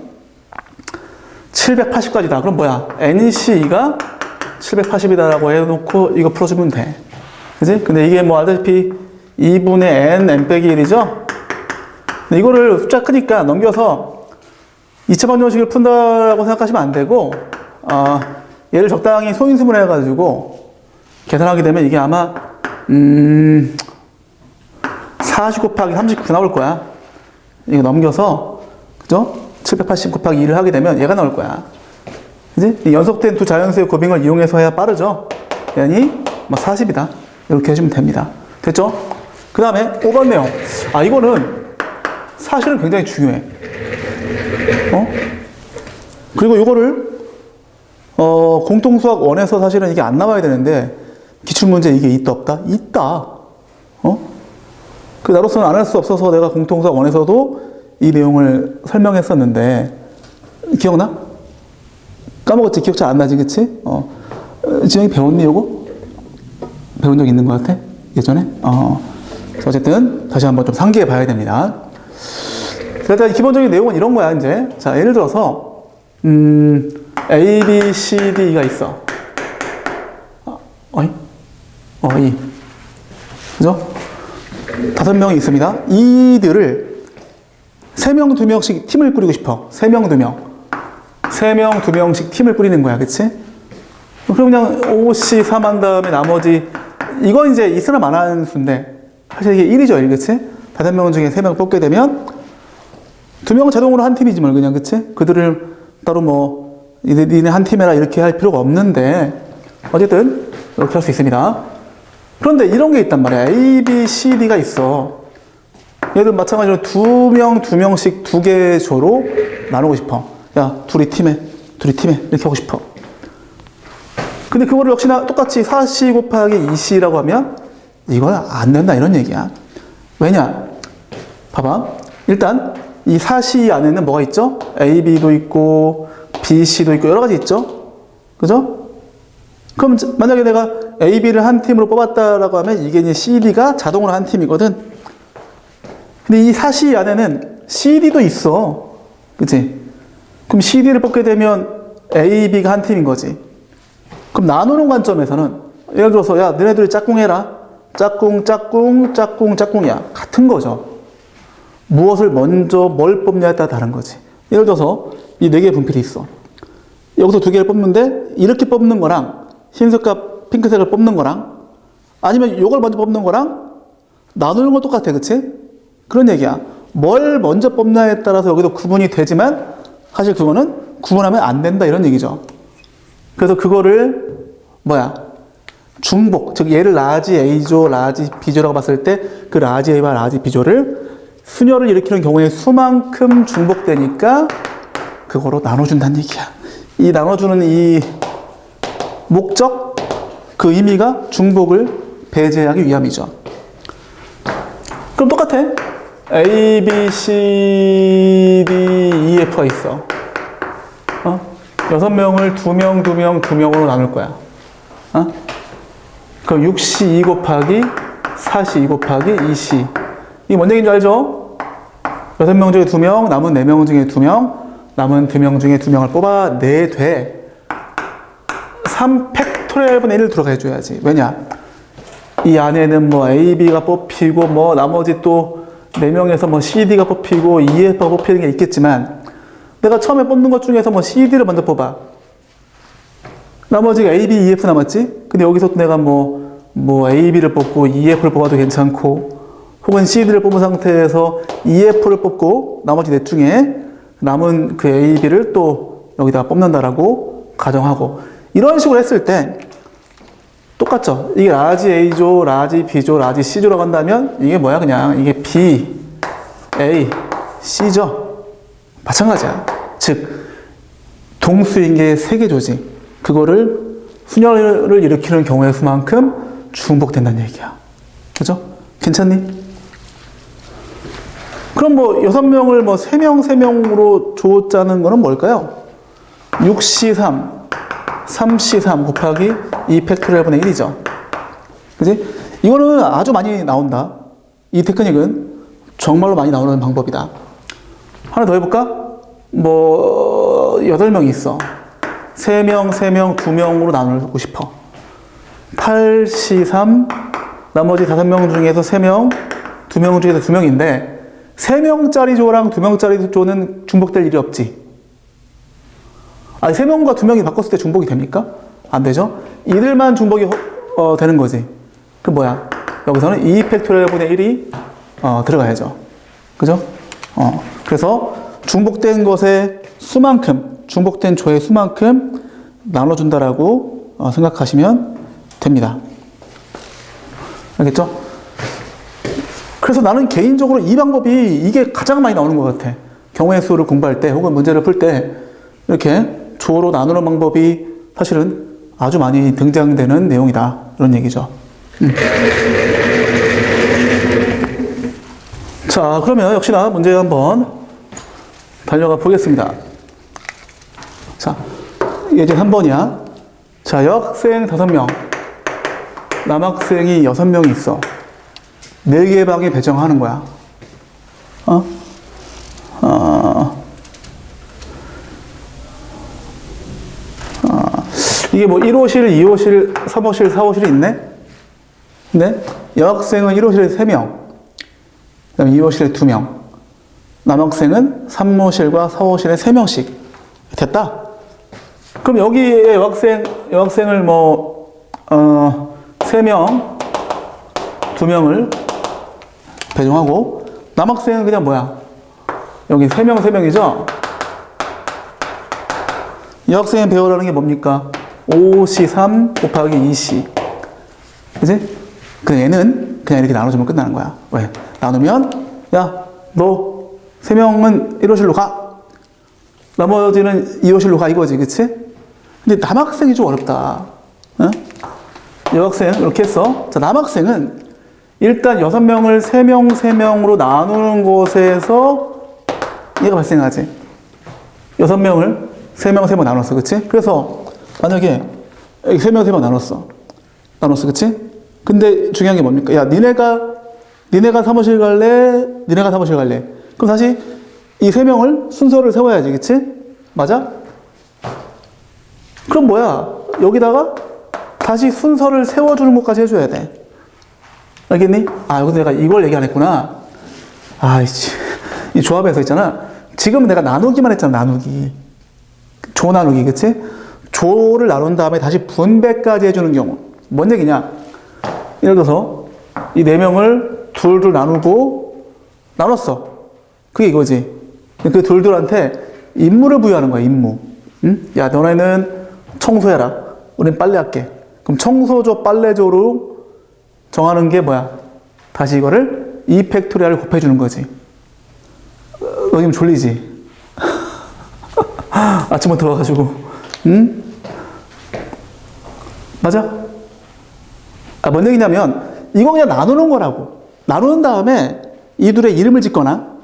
Speaker 1: 780까지다. 그럼 뭐야? NC가 780이다라고 해놓고 이거 풀어주면 돼. 그지? 근데 이게 뭐 알다시피 2분의 n 빼기 1이죠? 근데 이거를 숫자 크니까 넘겨서 2차 방정식을 푼다라고 생각하시면 안 되고, 얘를 적당히 소인수분해 해가지고 계산하게 되면 이게 아마 40 곱하기 39 나올 거야. 이거 넘겨서, 그죠? 780 곱하기 2를 하게 되면 얘가 나올 거야. 그지? 연속된 두 자연수의 고빙을 이용해서 해야 빠르죠? yani 뭐 40이다. 이렇게 해주면 됩니다. 됐죠? 그 다음에 5번 내용. 이거는 사실은 굉장히 중요해. 그리고 이거를 공통수학 1에서 사실은 이게 안 나와야 되는데, 기출문제 이게 있다 없다? 있다. 그 나로서는 안 할 수 없어서 내가 공통수학 1에서도 이 내용을 설명했었는데, 기억나? 까먹었지? 기억 잘 안 나지? 그치? 지영이 배웠니 요거? 배운 적 있는 것 같아? 예전에? 어쨌든 다시 한번 좀 상기해 봐야 됩니다. 일단 기본적인 내용은 이런 거야 이제. 자 예를 들어서 A, B, C, D가 있어. 이 그죠? 5명이 있습니다. 이들을 3명, 2명씩 팀을 꾸리고 싶어. 3명, 2명. 3명, 2명씩 팀을 꾸리는 거야. 그치? 그럼 그냥 O, C, 3한 다음에 나머지, 이건 이제 있으나 마나는 수인데, 사실 이게 1이죠, 1, 그치? 5명 중에 3명 뽑게 되면, 2명은 자동으로 한 팀이지, 뭘, 그냥, 그치? 그들을 따로 뭐, 니네 한 팀이라 이렇게 할 필요가 없는데, 어쨌든, 이렇게 할 수 있습니다. 그런데 이런 게 있단 말이야. A, B, C, D가 있어. 얘들 마찬가지로 2명, 2명씩 2개 조로 나누고 싶어. 야, 둘이 팀에, 이렇게 하고 싶어. 근데 그거를 역시나 똑같이 4C 곱하기 2C라고 하면 이건 안 된다 이런 얘기야. 왜냐? 봐봐. 일단 이 4C 안에는 뭐가 있죠? A, B도 있고 B, C도 있고 여러 가지 있죠? 그죠? 그럼 만약에 내가 A, B를 한 팀으로 뽑았다라고 하면 이게 이제 C, D가 자동으로 한 팀이거든. 근데 이 4C 안에는 C, D도 있어. 그치? 그럼 C, D를 뽑게 되면 A, B가 한 팀인 거지. 그럼 나누는 관점에서는 예를 들어서 야 너네들이 짝꿍해라. 짝꿍, 짝꿍, 짝꿍, 짝꿍이야. 같은 거죠. 무엇을 먼저 뭘 뽑냐에 따라 다른 거지. 예를 들어서 이 4개의 분필이 있어. 여기서 2개를 뽑는데 이렇게 뽑는 거랑 흰색과 핑크색을 뽑는 거랑 아니면 이걸 먼저 뽑는 거랑 나누는 건 똑같아. 그치? 그런 얘기야. 뭘 먼저 뽑냐에 따라서 여기도 구분이 되지만 사실 그거는 구분하면 안 된다 이런 얘기죠. 그래서 그거를 중복, 즉 얘를 라지 A조, 라지 B조라고 봤을 때 그 라지 A와 라지 B조를 수녀를 일으키는 경우에 수만큼 중복되니까 그거로 나눠준다는 얘기야. 이 나눠주는 이 목적, 그 의미가 중복을 배제하기 위함이죠. 그럼 똑같아. A, B, C, D, E, F가 있어. 6명을 2명, 2명, 2명으로 나눌 거야. 그럼 6C 2 곱하기 4C 2 곱하기 2C. 이게 뭔 얘기인 줄 알죠? 6명 중에 2명, 남은 4명 중에 2명, 남은 2명 중에 2명을 뽑아내되 3팩토리얼분의 1을 들어가 해줘야지. 왜냐? 이 안에는 뭐 A, B가 뽑히고 뭐 나머지 또 4명에서 뭐 CD가 뽑히고 EF가 뽑히는 게 있겠지만 내가 처음에 뽑는 것 중에서 뭐 CD를 먼저 뽑아. 나머지가 A, B, EF 남았지? 근데 여기서 내가 뭐 A, B를 뽑고 EF를 뽑아도 괜찮고 혹은 CD를 뽑은 상태에서 EF를 뽑고 나머지 넷 중에 남은 그 A, B를 또 여기다가 뽑는다라고 가정하고 이런 식으로 했을 때 똑같죠? 이게 라지 A조, 라지 B조, 라지 C조라고 한다면 이게 뭐야? 그냥 이게 B, A, C죠? 마찬가지야. 즉 동수인계의 세개조지. 그거를 순열을 일으키는 경우의 수만큼 중복된다는 얘기야. 그죠? 괜찮니? 그럼 뭐 6명을 뭐 3명 조 짜는 거는 뭘까요? 6C3 3C3 곱하기 2 팩토리얼 분의 1이죠. 그지? 이거는 아주 많이 나온다. 이 테크닉은 정말로 많이 나오는 방법이다. 하나 더 해볼까? 뭐 8명이 있어. 3명, 2명으로 나누고 싶어. 8C3 나머지 5명 중에서 3명, 2명 중에서 2명인데 3명짜리 조랑 2명짜리 조는 중복될 일이 없지. 아니 3명과 2명이 바꿨을 때 중복이 됩니까? 안 되죠? 이들만 중복이 되는 거지. 그 뭐야? 여기서는 2 팩토리얼 분의 1이 들어가야죠. 그죠? 그래서 중복된 것의 수만큼, 중복된 조의 수만큼 나눠준다라고 생각하시면 됩니다. 알겠죠? 그래서 나는 개인적으로 이 방법이 이게 가장 많이 나오는 것 같아. 경우의 수를 공부할 때 혹은 문제를 풀 때 이렇게 조로 나누는 방법이 사실은 아주 많이 등장되는 내용이다. 이런 얘기죠. 자, 그러면 역시나 문제 한번 달려가 보겠습니다. 자, 예제 3번이야. 자, 여학생 5명, 남학생이 6명이 있어. 4개의 방에 배정하는 거야. 이게 뭐 1호실, 2호실, 3호실, 4호실이 있네? 근데 여학생은 1호실에 3명, 그 다음에 2호실에 2명, 남학생은 3호실과 4호실에 3명씩. 됐다? 그럼 여기에 여학생을 뭐, 3명, 2명을 배정하고, 남학생은 그냥 뭐야? 여기 3명이죠? 여학생이 배우라는 게 뭡니까? 5C3 곱하기 2C. 그지? 그냥 얘는 그냥 이렇게 나눠주면 끝나는 거야. 왜? 나누면, 야, 너 3명은 1호실로 가. 나머지는 2호실로 가. 이거지. 그치? 근데 남학생이 좀 어렵다. 어? 여학생, 이렇게 했어. 자, 남학생은 일단 6명을 3명으로 나누는 곳에서 얘가 발생하지. 6명을 3명 나눴어. 그치? 그래서 만약에 3명 나눴어. 그치? 근데 중요한 게 뭡니까? 야, 니네가 사무실 갈래? 니네가 사무실 갈래? 그럼 다시 이 3명을 순서를 세워야지. 그치? 맞아? 그럼 뭐야? 여기다가 다시 순서를 세워주는 것까지 해줘야 돼. 알겠니? 아, 여기서 내가 이걸 얘기 안 했구나. 아이씨. 이 조합에서 있잖아. 지금 내가 나누기만 했잖아, 나누기. 조 나누기, 그치? 조를 나눈 다음에 다시 분배까지 해주는 경우. 뭔 얘기냐? 예를 들어서 이 4명을 둘 나누고 나눴어. 그게 이거지. 그 둘한테 임무를 부여하는 거야, 임무. 응? 야, 너네는 청소해라. 우린 빨래할게. 그럼 청소조, 빨래조로 정하는 게 뭐야? 다시 이거를 2 팩토리얼을 곱해주는 거지. 너 지금 졸리지? 아침부터 와가지고. 응? 맞아? 아, 뭔 얘기냐면, 이거 그냥 나누는 거라고. 나누는 다음에 이둘의 이름을 짓거나,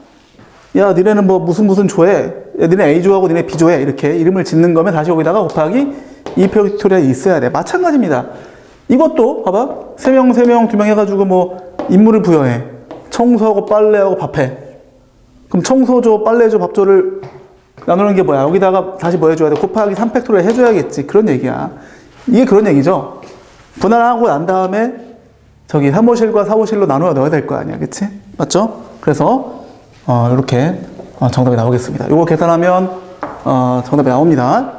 Speaker 1: 야, 니네는 뭐 무슨 조해. 야, 니네 A조하고 니네 B조해. 이렇게 이름을 짓는 거면 다시 여기다가 곱하기 2 팩토리얼이 있어야 돼. 마찬가지입니다. 이것도, 봐봐. 3명, 2명 해가지고 뭐, 임무를 부여해. 청소하고 빨래하고 밥해. 그럼 청소조, 빨래조, 밥조를 나누는 게 뭐야? 여기다가 다시 뭐 해줘야 돼? 곱하기 3 팩토리얼 해줘야겠지. 그런 얘기야. 이게 그런 얘기죠. 분할하고 난 다음에 저기 3호실과 4호실로 나누어 넣어야 될 거 아니야. 그치? 맞죠? 그래서 이렇게 정답이 나오겠습니다. 이거 계산하면 정답이 나옵니다.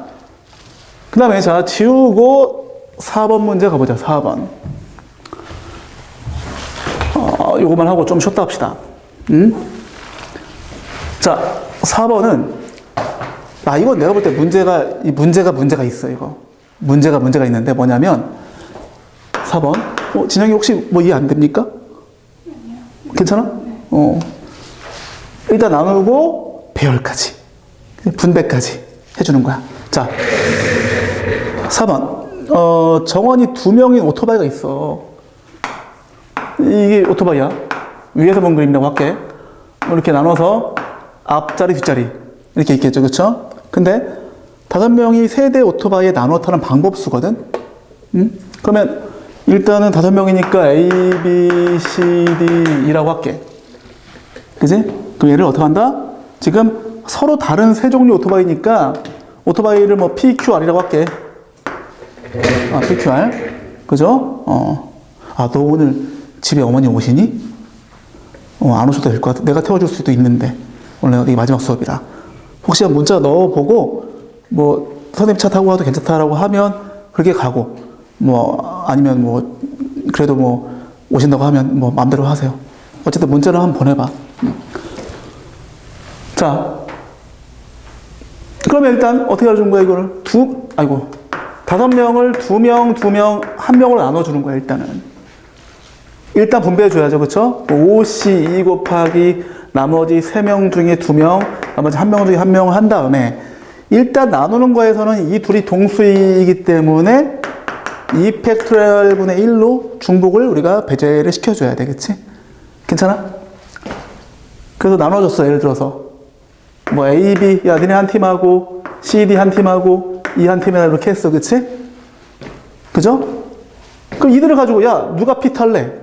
Speaker 1: 그 다음에 자 지우고 4번 문제 가보자. 4번. 요거만 하고 좀 쉬었다 합시다. 자 4번은 이건 내가 볼 때 문제가 있어. 이거 문제가 있는데 뭐냐면 4번 진영이 혹시 뭐 이해 안 됩니까? 괜찮아? 일단 나누고 배열까지 분배까지 해주는 거야. 자 4번 정원이 2명인 오토바이가 있어. 이게 오토바이야. 위에서 본 그림이라고 할게. 이렇게 나눠서 앞자리 뒷자리 이렇게 있겠죠, 그렇죠? 근데 5명이 세대 오토바이에 나눠 타는 방법수거든. 그러면 일단은 5명이니까 A, B, C, D, E라고 할게. 그지? 그럼 얘를 어떻게 한다? 지금 서로 다른 세 종류 오토바이니까 오토바이를 뭐 P, Q, R이라고 할게. P, Q, R. 그죠? 너 오늘 집에 어머니 오시니? 안 오셔도 될 것 같아. 내가 태워줄 수도 있는데. 오늘 이게 마지막 수업이라. 혹시 문자 넣어보고, 뭐, 선생님 차 타고 와도 괜찮다라고 하면, 그렇게 가고, 아니면 그래도 오신다고 하면, 마음대로 하세요. 어쨌든 문자를 한번 보내봐. 자. 그러면 일단, 어떻게 알려준 거야, 이거를? 5명을 2명, 1명으로 나눠주는 거야, 일단은. 일단 분배해줘야죠, 그쵸? 5C 2 곱하기 나머지 3명 중에 2명, 나머지 1명 중에 1명을 한 다음에 일단 나누는 거에서는 이 둘이 동수이기 때문에 2 팩토리얼 분의 1로 중복을 우리가 배제를 시켜줘야 돼, 그치? 괜찮아? 그래서 나눠줬어, 예를 들어서. A, B, 야, 니네 한 팀하고, C, D 한 팀하고, E 한 팀이나 이렇게 했어, 그치? 그죠? 그럼 이들을 가지고, 야, 누가 P 탈래?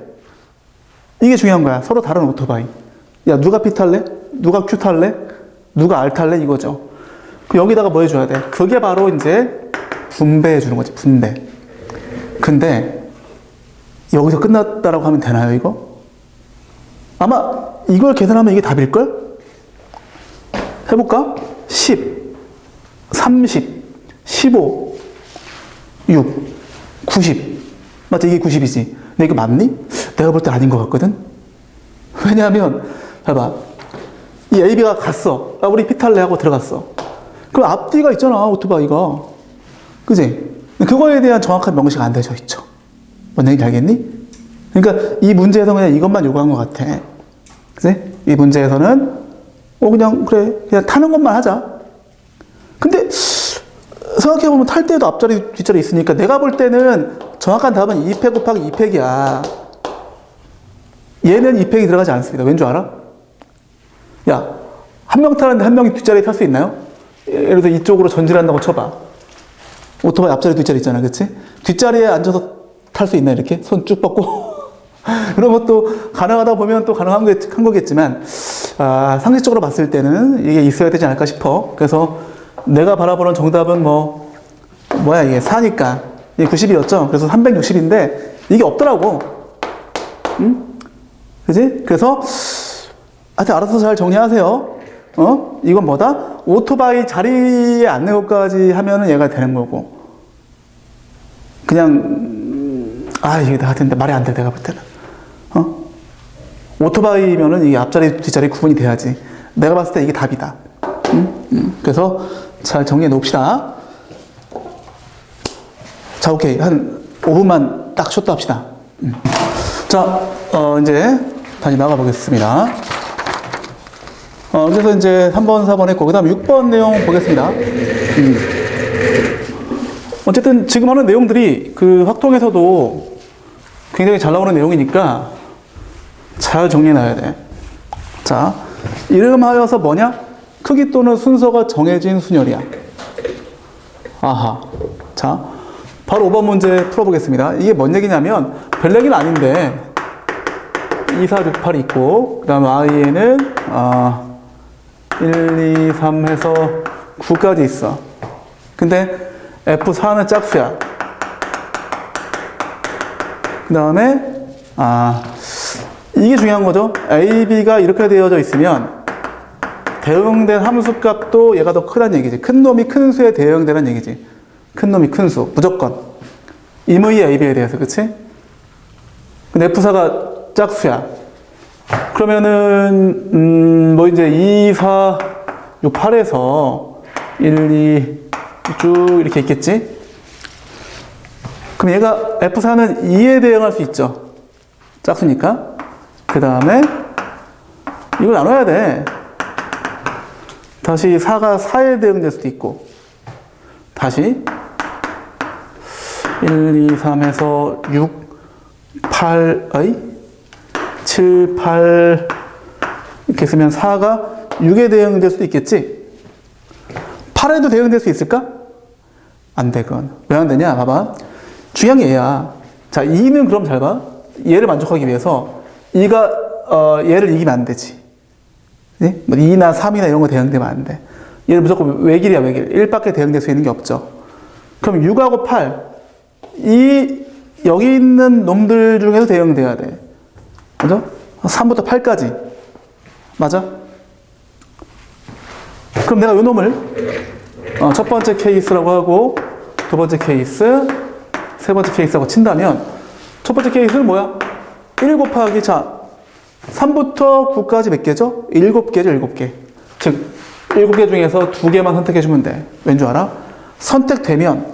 Speaker 1: 이게 중요한 거야. 서로 다른 오토바이. 야, 누가 P 탈래? 누가 Q 탈래? 누가 R 탈래? 이거죠. 여기다가 뭐 해줘야 돼? 그게 바로 이제 분배해 주는 거지, 분배. 근데, 여기서 끝났다라고 하면 되나요, 이거? 아마 이걸 계산하면 이게 답일걸? 해볼까? 10, 30, 15, 6, 90. 맞지? 이게 90이지. 근데 이거 맞니? 내가 볼 때 아닌 것 같거든? 왜냐하면, 봐봐. 이 AB가 갔어. 우리 P 탈래 하고 들어갔어. 그럼 앞뒤가 있잖아, 오토바이가. 그지? 그거에 대한 정확한 명시가 안 되어 있죠. 뭔 얘기인지 알겠니? 그러니까 이 문제에서 그냥 이것만 요구한 것 같아. 그지? 이 문제에서는, 그냥 타는 것만 하자. 근데, 생각해보면 탈 때도 앞자리, 뒷자리 있으니까 내가 볼 때는 정확한 답은 2팩 곱하기 2팩이야. 얘는 2팩이 들어가지 않습니다. 왠 줄 알아? 야, 한 명 타는데 한 명이 뒷자리에 탈 수 있나요? 예를 들어 이쪽으로 전진한다고 쳐봐. 오토바이 앞자리, 뒷자리 있잖아. 그치? 뒷자리에 앉아서 탈 수 있나, 이렇게? 손 쭉 뻗고. 그런 것도 가능하다 보면 또 가능한 거겠지만, 상식적으로 봤을 때는 이게 있어야 되지 않을까 싶어. 그래서 내가 바라보는 정답은 이게 4니까. 이게 90이었죠? 그래서 360인데, 이게 없더라고. 응? 그지? 그래서, 하여튼 알아서 잘 정리하세요. 이건 뭐다? 오토바이 자리에 앉는 것까지 하면은 얘가 되는 거고. 그냥, 이게 하여튼 말이 안 돼, 내가 볼 때는. 오토바이면은 이게 앞자리, 뒷자리 구분이 돼야지. 내가 봤을 때 이게 답이다. 그래서 잘 정리해 놓읍시다. 자, 오케이. 한 5분만 딱 쉬었다 합시다. 자, 이제 다시 나가 보겠습니다. 그래서 이제 3번, 4번 했고, 그 다음 6번 내용 보겠습니다. 어쨌든 지금 하는 내용들이 그 확통에서도 굉장히 잘 나오는 내용이니까 잘 정리해 놔야 돼. 자, 이름하여서 뭐냐? 크기 또는 순서가 정해진 순열이야. 아하. 자, 바로 5번 문제 풀어보겠습니다. 이게 뭔 얘기냐면, 별 얘기는 아닌데, 2, 4, 6, 8이 있고, 그 다음 I에는, 1, 2, 3 해서 9까지 있어. 근데 F4는 짝수야. 그 다음에, 이게 중요한 거죠. A, B가 이렇게 되어져 있으면 대응된 함수값도 얘가 더 크다는 얘기지. 큰 놈이 큰 수에 대응되는 얘기지. 큰 놈이 큰 수. 무조건. 임의 A, B에 대해서. 그치? 근데 F사가 짝수야. 그러면은, 뭐 이제 2, 4, 6, 8에서 1, 2, 쭉 이렇게 있겠지? 그럼 얘가 F4는 2에 대응할 수 있죠. 짝수니까. 그 다음에 이걸 나눠야 돼. 다시 4가 4에 대응될 수도 있고, 다시 1, 2, 3에서 6, 8, 7, 8 이렇게 쓰면 4가 6에 대응될 수도 있겠지? 8에도 대응될 수 있을까? 안 돼, 그건. 왜 안 되냐? 봐봐. 중요한 게 얘야. 자, 2는 그럼 잘 봐. 얘를 만족하기 위해서 2가 얘를 이기면 안 되지. 네? 뭐 2나 3이나 이런 거 대응되면 안 돼. 얘를 무조건 외길이야, 외길. 1밖에 대응될 수 있는 게 없죠. 그럼 6하고 8. 여기 있는 놈들 중에서 대응돼야 돼. 그죠? 3부터 8까지. 맞아? 그럼 내가 이 놈을 첫 번째 케이스라고 하고, 두 번째 케이스, 세 번째 케이스라고 친다면, 첫 번째 케이스는 뭐야? 1 곱하기, 자, 3부터 9까지 몇 개죠? 7개죠, 7개. 즉, 7개 중에서 2개만 선택해주면 돼. 왠 줄 알아? 선택되면,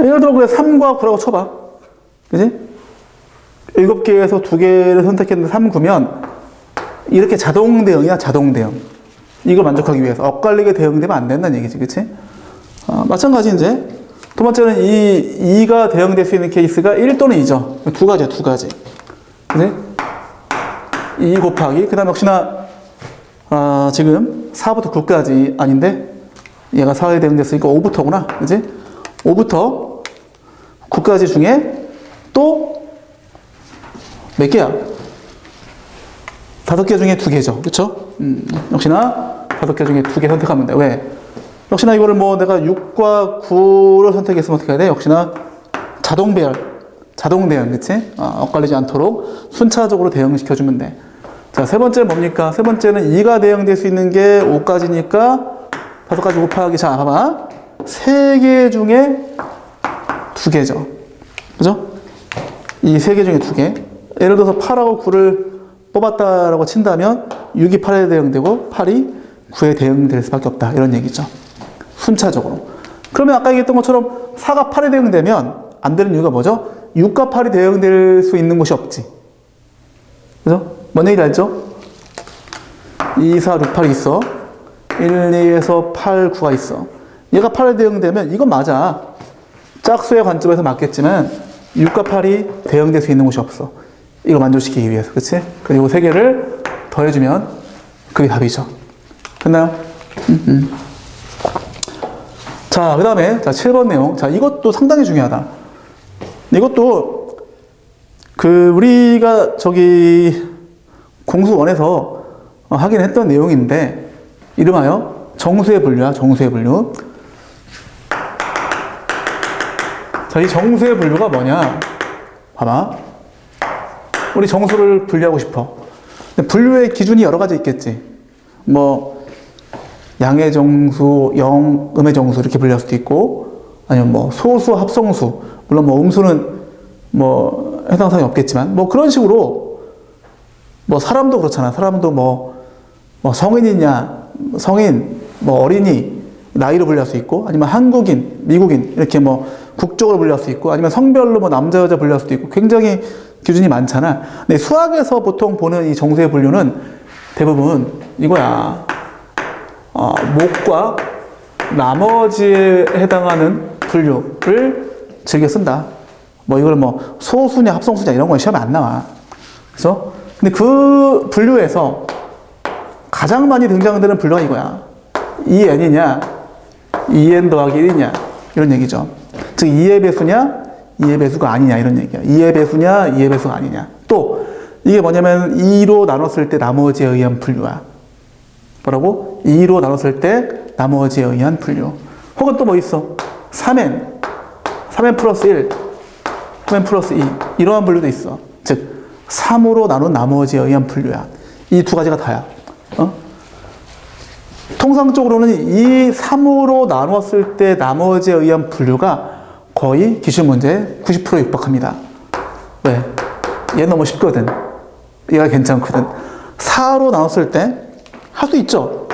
Speaker 1: 예를 들어, 그래, 3과 9라고 쳐봐. 그지? 7개에서 2개를 선택했는데 3, 9면, 이렇게 자동 대응이야, 자동 대응. 이걸 만족하기 위해서. 엇갈리게 대응되면 안 된다는 얘기지, 그치? 마찬가지, 이제. 두 번째는 2가 대응될 수 있는 케이스가 1 또는 2죠. 두 가지야, 두 가지. 그치? 2 곱하기, 그 다음 역시나, 지금 4부터 9까지 아닌데, 얘가 4에 대응됐으니까 5부터구나. 그치? 5부터 9까지 중에 또 몇 개야? 5개 중에 2개죠. 그쵸? 역시나 5개 중에 2개 선택하면 돼. 왜? 역시나 이거를 뭐 내가 6과 9를 선택했으면 어떻게 해야 돼? 역시나 자동 배열, 자동 대응, 그치? 엇갈리지 않도록 순차적으로 대응시켜주면 돼. 자, 세 번째는 뭡니까? 세 번째는 2가 대응될 수 있는 게 5까지니까 5까지 곱하기, 자, 봐봐. 3개 중에 2개죠. 그죠? 이 3개 중에 2개. 예를 들어서 8하고 9를 뽑았다라고 친다면 6이 8에 대응되고 8이 9에 대응될 수밖에 없다. 이런 얘기죠. 순차적으로. 그러면 아까 얘기했던 것처럼 4가 8에 대응되면 안 되는 이유가 뭐죠? 6과 8이 대응될 수 있는 곳이 없지. 그죠? 뭔 얘기인지 알죠? 2, 4, 6, 8이 있어. 1, 2에서 8, 9가 있어. 얘가 8에 대응되면 이건 맞아. 짝수의 관점에서 맞겠지만 6과 8이 대응될 수 있는 곳이 없어. 이걸 만족시키기 위해서. 그치? 그리고 3개를 더해주면 그게 답이죠. 됐나요? 자, 그 다음에, 자, 7번 내용. 자, 이것도 상당히 중요하다. 이것도, 우리가 공수 1에서 하긴 했던 내용인데, 이름하여 정수의 분류야, 정수의 분류. 자, 이 정수의 분류가 뭐냐? 봐봐. 우리 정수를 분류하고 싶어. 근데 분류의 기준이 여러 가지 있겠지. 뭐, 양의 정수, 음의 정수 이렇게 분류할 수도 있고, 아니면 뭐 소수, 합성수. 물론 뭐 음수는 뭐 해당 사항이 없겠지만, 뭐 그런 식으로 뭐 사람도 그렇잖아. 사람도 뭐 성인이냐, 성인, 뭐 어린이, 나이로 분류할 수 있고, 아니면 한국인, 미국인 이렇게 뭐 국적으로 분류할 수 있고, 아니면 성별로 뭐 남자, 여자 분류할 수도 있고, 굉장히 기준이 많잖아. 근데 수학에서 보통 보는 이 정수의 분류는 대부분 이거야. 목과 나머지에 해당하는 분류를 즐겨 쓴다. 뭐 이걸 뭐 소수냐 합성수냐 이런 건 시험에 안 나와. 그죠? 근데 그 분류에서 가장 많이 등장되는 분류가 이거야. 2n이냐, 2n 더하기 1이냐 이런 얘기죠. 즉 2의 배수냐, 2의 배수가 아니냐 이런 얘기야. 2의 배수냐, 2의 배수가 아니냐. 또 이게 뭐냐면 2로 나눴을 때 나머지에 의한 분류야. 뭐라고? 2로 나눴을 때 나머지에 의한 분류. 혹은 또 뭐 있어? 3n 플러스 1, 3n 플러스 2 이러한 분류도 있어. 즉 3으로 나눈 나머지에 의한 분류야. 이 두 가지가 다야. 통상적으로는 이 3으로 나눴을 때 나머지에 의한 분류가 거의 기출문제에 90%에 육박합니다. 왜? 얘 너무 쉽거든. 얘가 괜찮거든. 4로 나눴을 때 할 수 있죠.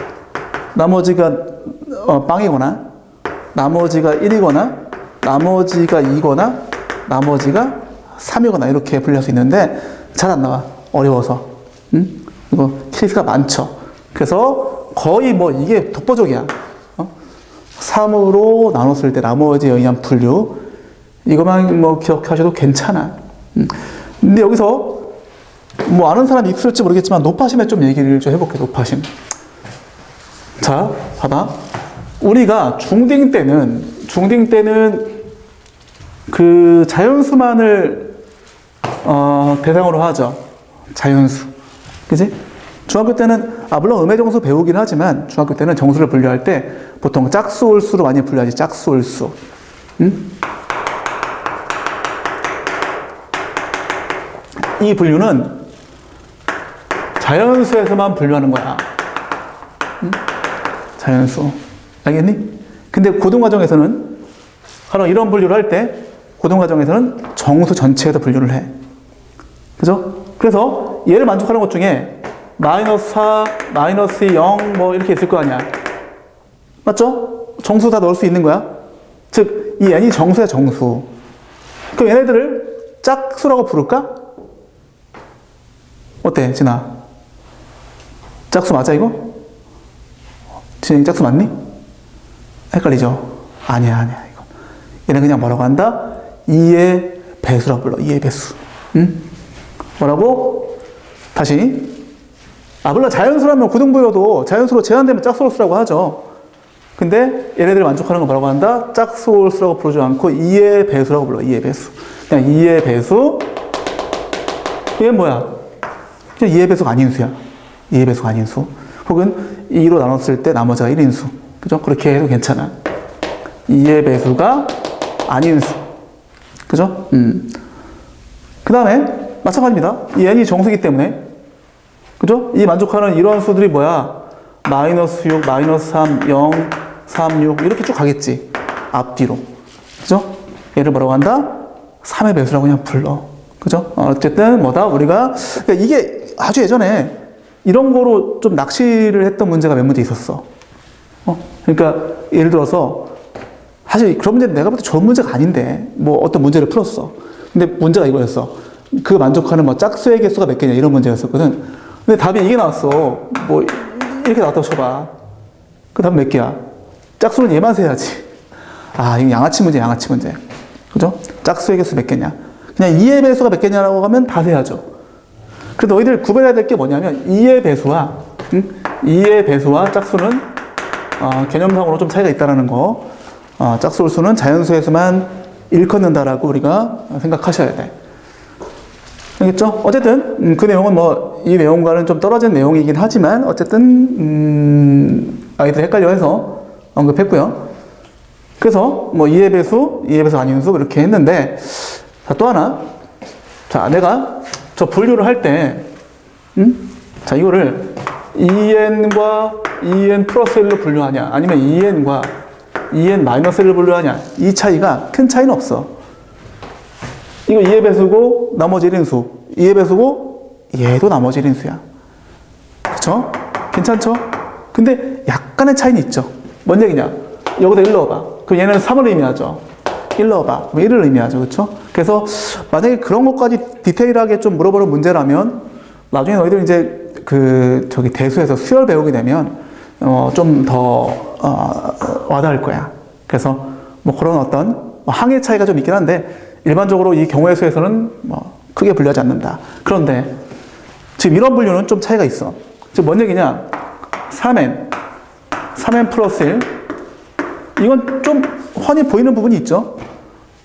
Speaker 1: 나머지가 빵이거나 나머지가 1이거나 나머지가 2거나 나머지가 3이거나 이렇게 분류할 수 있는데 잘 안 나와. 어려워서. 이거 케이스가 많죠. 그래서 거의 뭐 이게 독보적이야. 3으로 나눴을 때 나머지에 의한 분류. 이것만 뭐 기억하셔도 괜찮아. 근데 여기서 뭐 아는 사람이 있을지 모르겠지만 노파심에 좀 얘기를 좀 해볼게. 노파심. 자, 봐봐. 우리가 중딩 때는 그 자연수만을 대상으로 하죠. 자연수. 그지? 중학교 때는 물론 음의 정수 배우긴 하지만 중학교 때는 정수를 분류할 때 보통 짝수 올수로 많이 분류하지. 짝수 올수. 이 분류는 자연수에서만 분류하는 거야. 자연수. 알겠니? 근데 고등과정에서는 바로 이런 분류를 할 때 고등과정에서는 정수 전체에서 분류를 해. 그죠? 그래서 얘를 만족하는 것 중에 마이너스 4, 마이너스 0 뭐 이렇게 있을 거 아니야. 맞죠? 정수 다 넣을 수 있는 거야. 즉, 이 n이 정수야, 정수. 그럼 얘네들을 짝수라고 부를까? 어때, 진아? 짝수 맞아, 이거? 진영이 짝수 맞니? 헷갈리죠? 아니야, 이거. 얘는 그냥 뭐라고 한다? 2의 배수라고 불러, 2의 배수. 뭐라고? 다시. 물론 자연수라면 고등부여도 자연수로 제한되면 짝수홀수라고 하죠. 근데 얘네들이 만족하는 건 뭐라고 한다? 짝수홀수라고 부르지 않고 2의 배수라고 불러, 2의 배수. 그냥 2의 배수. 얘는 뭐야? 그냥 2의 배수가 아닌 수야. 2의 배수가 아닌 수. 혹은 2로 나눴을 때 나머지가 1인수. 그죠? 그렇게 해도 괜찮아. 2의 배수가 아닌 수. 그죠? 그 다음에, 마찬가지입니다. 이 n이 정수이기 때문에. 그죠? 이 만족하는 이러한 수들이 뭐야? 마이너스 6, 마이너스 3, 0, 3, 6. 이렇게 쭉 가겠지. 앞뒤로. 그죠? 얘를 뭐라고 한다? 3의 배수라고 그냥 불러. 그죠? 어쨌든 뭐다? 우리가, 그러니까 이게 아주 예전에 이런 거로 좀 낚시를 했던 문제가 몇 문제 있었어. 그러니까 예를 들어서 사실 그런 문제는 내가 볼 때 좋은 문제가 아닌데 뭐 어떤 문제를 풀었어. 근데 문제가 이거였어. 그 만족하는 뭐 짝수의 개수가 몇 개냐 이런 문제였었거든. 근데 답이 이게 나왔어. 뭐 이렇게 나왔다고 쳐봐. 그 답은 몇 개야? 짝수는 얘만 세야지. 이거 양아치 문제. 그죠? 짝수의 개수 몇 개냐? 그냥 2의 배수가 몇 개냐라고 하면 다 세야죠. 그래서 너희들 구별해야 될 게 뭐냐면 2의 배수와 짝수는 개념상으로 좀 차이가 있다는 거. 짝수홀수는 자연수에서만 일컫는다라고 우리가 생각하셔야 돼. 알겠죠? 어쨌든 그 내용은 뭐 이 내용과는 좀 떨어진 내용이긴 하지만 어쨌든 아이들 헷갈려해서 언급했고요. 그래서 뭐 2의 배수 아닌 수 이렇게 했는데 자, 또 하나. 자, 내가 저 분류를 할 때 자, 이거를 2n과 2n 플러스 1로 분류하냐 아니면 2n과 2n 마이너스 1로 분류하냐 이 차이가 큰 차이는 없어. 이거 2의 배수고 나머지 1인수 2의 배수고 얘도 나머지 1인수야. 그쵸? 괜찮죠? 근데 약간의 차이는 있죠. 뭔 얘기냐? 여기다 1 넣어봐. 그럼 얘는 3을 의미하죠. 1 넣어봐. 그럼 1을 의미하죠. 그쵸? 그래서 만약에 그런 것까지 디테일하게 좀 물어보는 문제라면 나중에 너희들 이제 대수에서 수열 배우게 되면 좀 더 와닿을 거야. 그래서 뭐 그런 어떤 항의 차이가 좀 있긴 한데 일반적으로 이 경우의 수에서는 뭐 크게 분류하지 않는다. 그런데 지금 이런 분류는 좀 차이가 있어. 지금 뭔 얘기냐? 3n 플러스 1 이건 좀 훤히 보이는 부분이 있죠.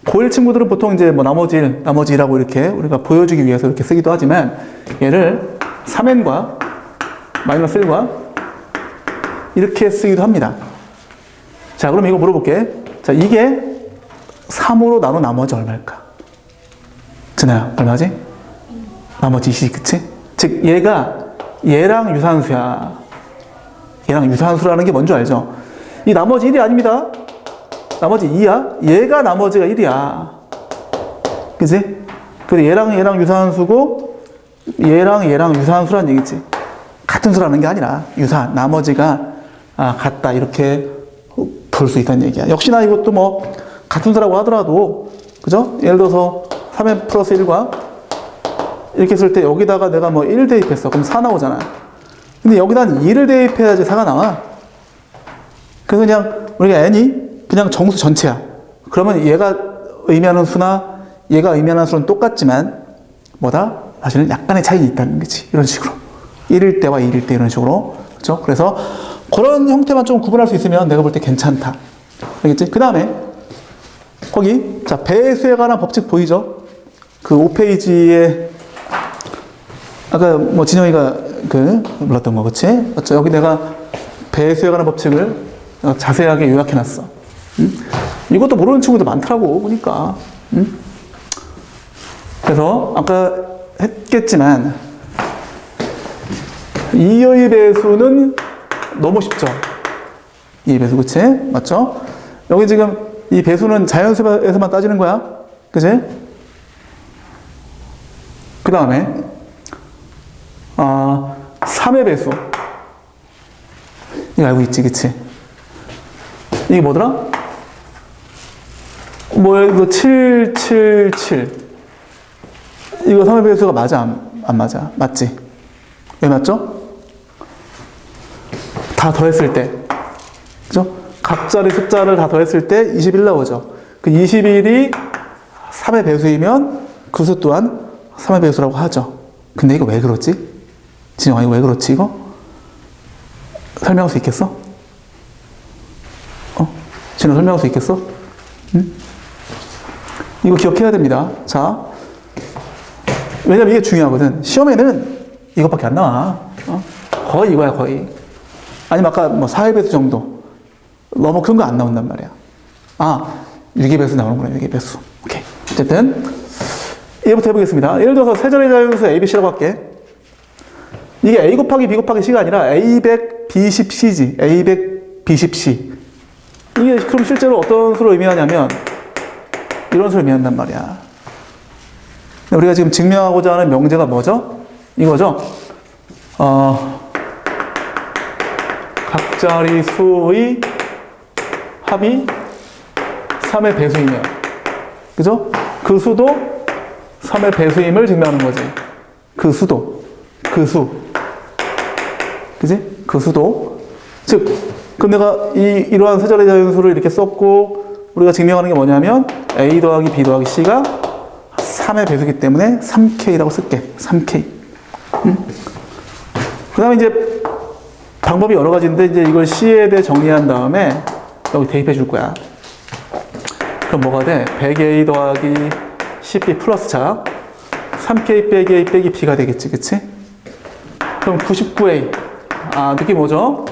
Speaker 1: 고1 친구들은 보통 이제 뭐 나머지 1하고 이렇게 우리가 보여주기 위해서 이렇게 쓰기도 하지만 얘를 3n과 마이너스 1과 이렇게 쓰기도 합니다. 자, 그럼 이거 물어볼게. 자, 이게 3으로 나눈 나머지 얼마일까? 진아야, 얼마지? 나머지 2시, 그치? 즉, 얘랑 유사한수야. 얘랑 유사한수라는 게 뭔지 알죠? 이 나머지 1이 아닙니다. 나머지 2야? 얘가 나머지가 1이야. 그치? 그래서 얘랑 유사한수고, 얘랑 유사한수라는 얘기지. 같은 수라는 게 아니라, 나머지가 같다. 이렇게 볼 수 있다는 얘기야. 역시나 이것도 뭐, 같은 수라고 하더라도, 그죠? 예를 들어서, 3n 플러스 1과, 이렇게 했을 때 여기다가 내가 뭐 1 대입했어. 그럼 4 나오잖아. 근데 여기다 2를 대입해야지 4가 나와. 그래서 그냥 우리가 n이 그냥 정수 전체야. 그러면 얘가 의미하는 수나 얘가 의미하는 수는 똑같지만 뭐다? 사실은 약간의 차이가 있다는 거지. 이런 식으로. 1일 때와 2일 때 이런 식으로. 그렇죠? 그래서 그런 형태만 좀 구분할 수 있으면 내가 볼 때 괜찮다. 알겠지? 그 다음에 거기 자 배수에 관한 법칙 보이죠? 그 5페이지에 아까 뭐 진영이가 불렀던 거, 그치? 맞죠? 여기 내가 배수에 관한 법칙을 자세하게 요약해놨어. 이것도 모르는 친구들 많더라고, 보니까. 그래서 아까 했겠지만, 이의 배수는 너무 쉽죠? 이의 배수, 그치? 맞죠? 여기 지금 이 배수는 자연수에서만 따지는 거야. 그치? 그 다음에, 3의 배수. 이거 알고 있지, 그치? 이게 뭐더라? 이거 7, 7, 7. 이거 3의 배수가 맞아, 안 맞아? 맞지? 왜 맞죠? 다 더했을 때. 그죠? 각자리 숫자를 다 더했을 때 21 나오죠. 그 21이 3의 배수이면 그 수 또한 3의 배수라고 하죠. 근데 이거 왜 그렇지? 진영아, 이거 왜 그렇지, 이거? 설명할 수 있겠어? 진영 설명할 수 있겠어? 응? 이거 기억해야 됩니다. 자, 왜냐면 이게 중요하거든. 시험에는 이것밖에 안 나와. 거의 이거야, 거의. 아니면 아까 뭐 4의 배수 정도. 너무 큰 거 안 나온단 말이야. 6의 배수 나오는구나, 6의 배수. 오케이. 어쨌든, 얘부터 해보겠습니다. 예를 들어서 세자리 자연수 ABC라고 할게. 이게 A 곱하기 B 곱하기 C가 아니라 A100 B10C지. A100 B10C. 이게 그럼 실제로 어떤 수를 의미하냐면 이런 수를 의미한단 말이야. 우리가 지금 증명하고자 하는 명제가 뭐죠? 이거죠? 각자리 수의 합이 3의 배수이면, 그죠? 그 수도 3의 배수임을 증명하는 거지. 그 수도. 그 수. 그지? 그 수도. 즉, 그럼 내가 이러한 세자리 자연수를 이렇게 썼고, 우리가 증명하는 게 뭐냐면, A 더하기 B 더하기 C가 3의 배수이기 때문에 3K라고 쓸게. 3K. 그 다음에 이제, 방법이 여러 가지인데, 이제 이걸 C에 대해 정리한 다음에, 여기 대입해 줄 거야. 그럼 뭐가 돼? 100A 더하기 10B 플러스 자, 3K 빼기 A 빼기 B가 되겠지, 그치? 그럼 99A. 느낌 뭐죠?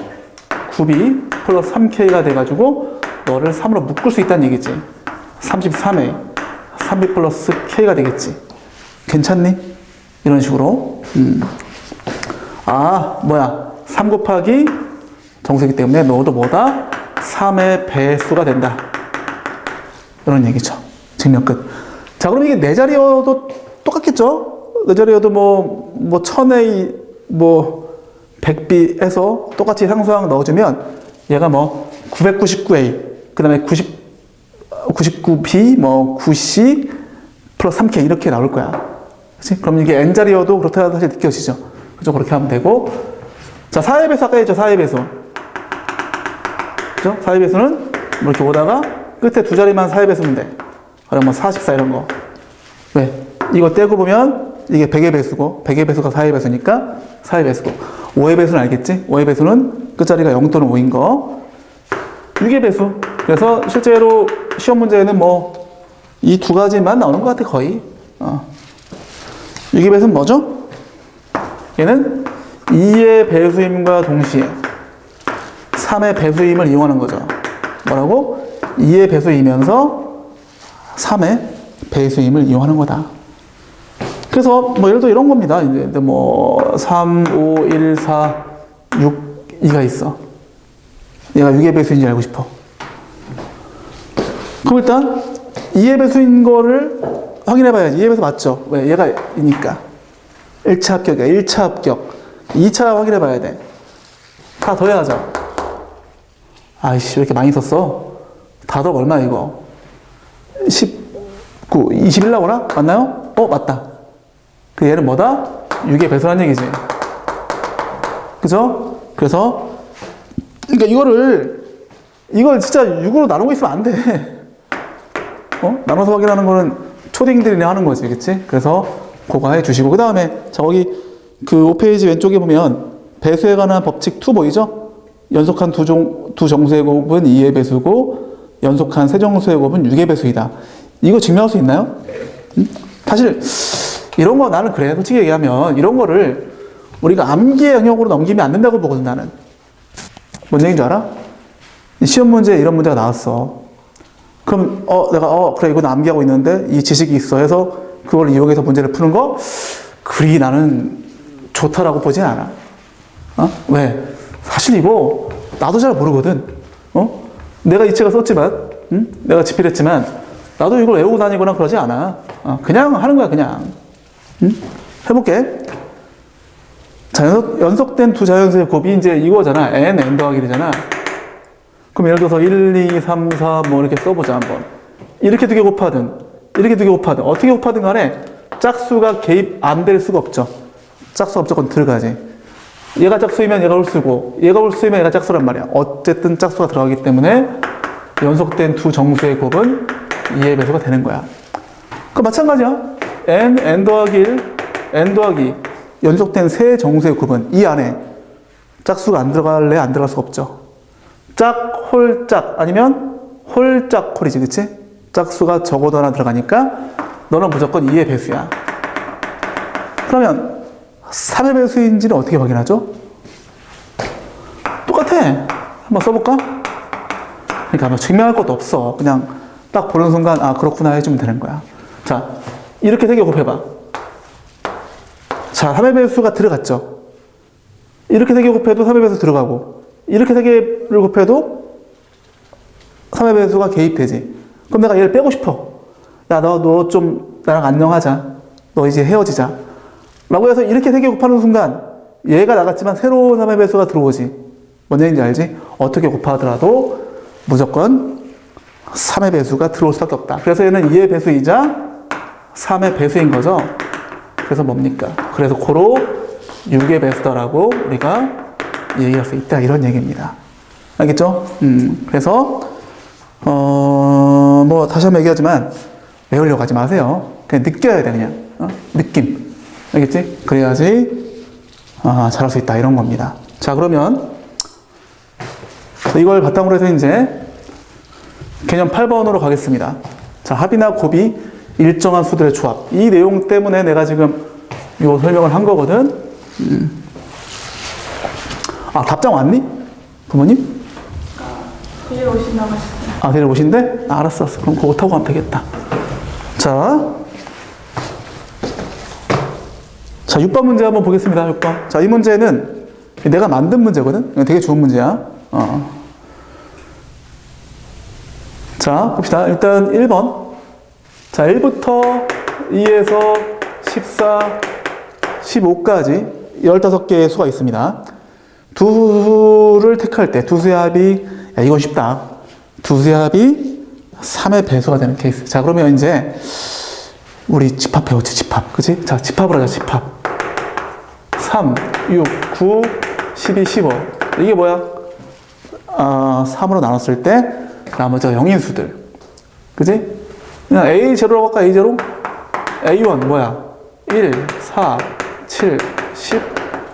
Speaker 1: 9B 플러스 3K가 돼가지고 너를 3으로 묶을 수 있다는 얘기지. 33A. 3B 플러스 K가 되겠지. 괜찮니? 이런 식으로. 3 곱하기 정수이기 때문에 너도 뭐다? 3의 배수가 된다. 이런 얘기죠. 증명 끝. 자, 그럼 이게 네 자리여도 똑같겠죠? 네 자리여도 뭐 1000A, 100B 해서 똑같이 상수항 넣어주면 얘가 999A, 그 다음에 99B, 9C, 플러스 3K 이렇게 나올 거야. 그치? 그럼 이게 N자리여도 그렇다고 사실 느껴지죠? 그죠? 그렇게 하면 되고. 자, 4의 배수 아까 했죠? 4의 배수. 그죠? 4의 배수는 이렇게 오다가 끝에 두 자리만 4의 배수면 돼. 그럼 44 이런 거. 왜? 이거 떼고 보면 이게 100의 배수고 100의 배수가 4의 배수니까 4의 배수고 5의 배수는 알겠지? 5의 배수는 끝자리가 0 또는 5인 거. 6의 배수. 그래서 실제로 시험 문제에는 이 두 가지만 나오는 것 같아, 거의. 6의 배수는 뭐죠? 얘는 2의 배수임과 동시에 3의 배수임을 이용하는 거죠. 뭐라고? 2의 배수이면서 3의 배수임을 이용하는 거다. 그래서 뭐 예를 들어 이런 겁니다. 이제 뭐 3, 5, 1, 4, 6, 2가 있어. 얘가 6의 배수인지 알고 싶어. 그럼 일단 2의 배수인 거를 확인해 봐야지. 2의 배수 맞죠? 왜? 얘가 이니까. 1차 합격이야. 1차 합격. 2차 확인해 봐야 돼. 다 더해야죠. 아이씨, 왜 이렇게 많이 썼어? 다 더하면 얼마야, 이거? 19, 21 나오나? 맞나요? 맞다. 그 얘는 뭐다? 6의 배수라는 얘기지. 그죠? 그래서, 그러니까 이걸 진짜 6으로 나누고 있으면 안 돼. 나눠서 확인하는 거는 초딩들이 하는 거지, 그치? 그래서 그거 해 주시고. 그 다음에, 자, 거기 그 5페이지 왼쪽에 보면 배수에 관한 법칙 2 보이죠? 연속한 두 정수의 곱은 2의 배수고, 연속한 세 정수의 곱은 6의 배수이다. 이거 증명할 수 있나요? 사실, 이런 거 나는 그래. 솔직히 얘기하면, 이런 거를 우리가 암기의 영역으로 넘기면 안 된다고 보거든, 나는. 뭔 얘기인 줄 알아? 시험 문제에 이런 문제가 나왔어. 그럼, 내가, 그래, 이건 암기하고 있는데, 이 지식이 있어 해서, 그걸 이용해서 문제를 푸는 거, 그리 나는 좋다라고 보진 않아. 왜? 사실 이거, 나도 잘 모르거든. 내가 이 책을 썼지만, 내가 집필했지만, 나도 이걸 외우고 다니거나 그러지 않아. 그냥 하는 거야, 그냥. 해볼게. 자, 연속된 두 자연수의 곱이 이제 이거잖아. n 더하기 1이잖아. 그럼 예를 들어서 1, 2, 3, 4 뭐 이렇게 써보자 한번. 이렇게 두 개 곱하든 이렇게 두 개 곱하든 어떻게 곱하든 간에 짝수가 개입 안 될 수가 없죠. 짝수가 무조건 들어가지. 얘가 짝수이면 얘가 홀수고 얘가 홀수이면 얘가 짝수란 말이야. 어쨌든 짝수가 들어가기 때문에 연속된 두 정수의 곱은 2의 배수가 되는 거야. 그 마찬가지야. n 더하기 1, n 더하기 연속된 세 정수의 곱은 이 안에 짝수가 안 들어갈래? 안 들어갈 수가 없죠. 짝, 홀, 짝 아니면 홀짝, 홀이지, 그치? 짝수가 적어도 하나 들어가니까 너는 무조건 2의 배수야. 그러면 3의 배수인지는 어떻게 확인하죠? 똑같아. 한번 써볼까? 그러니까 뭐 증명할 것도 없어. 그냥 딱 보는 순간 그렇구나 해주면 되는 거야. 자, 이렇게 세 개 곱해봐. 자, 3의 배수가 들어갔죠? 이렇게 세 개 곱해도 3의 배수 들어가고 이렇게 세 개를 곱해도 3의 배수가 개입되지. 그럼 내가 얘를 빼고 싶어. 야, 너 좀 나랑 안녕하자. 너 이제 헤어지자. 라고 해서 이렇게 세 개 곱하는 순간 얘가 나갔지만 새로운 3의 배수가 들어오지. 뭔 얘기인지 알지? 어떻게 곱하더라도 무조건 3의 배수가 들어올 수밖에 없다. 그래서 얘는 2의 배수이자 3의 배수인 거죠. 그래서 뭡니까? 그래서 고로 6의 배수다라고 우리가 얘기할 수 있다. 이런 얘기입니다. 알겠죠? 그래서 뭐 다시 한번 얘기하지만 외우려고 하지 마세요. 그냥 느껴야 돼. 그냥 느낌. 알겠지? 그래야지 잘할 수 있다. 이런 겁니다. 자, 그러면 이걸 바탕으로 해서 이제 개념 8번으로 가겠습니다. 자, 합이나 곱이 일정한 수들의 조합. 이 내용 때문에 내가 지금 요 설명을 한 거거든. 답장 왔니? 부모님?
Speaker 2: 내일 오신다고 하셨어요.
Speaker 1: 내일 오신대? 알았어. 그럼 그거 타고 가면 되겠다. 자, 6번 문제 한번 보겠습니다. 6번. 자, 이 문제는 내가 만든 문제거든? 되게 좋은 문제야. 자, 봅시다. 일단 1번. 자, 1부터 2에서 14, 15까지 15개의 수가 있습니다. 두 수를 택할 때, 두 수의 합이, 이건 쉽다. 두 수의 합이 3의 배수가 되는 케이스. 자, 그러면 이제, 우리 집합 배웠지, 집합. 그치? 자, 집합을 하자, 집합. 3, 6, 9, 12, 15. 이게 뭐야? 3으로 나눴을 때, 나머지가 0인 수들. 그치? 그냥 A0라고 할까, A0? A1 뭐야? 1, 4, 7, 10,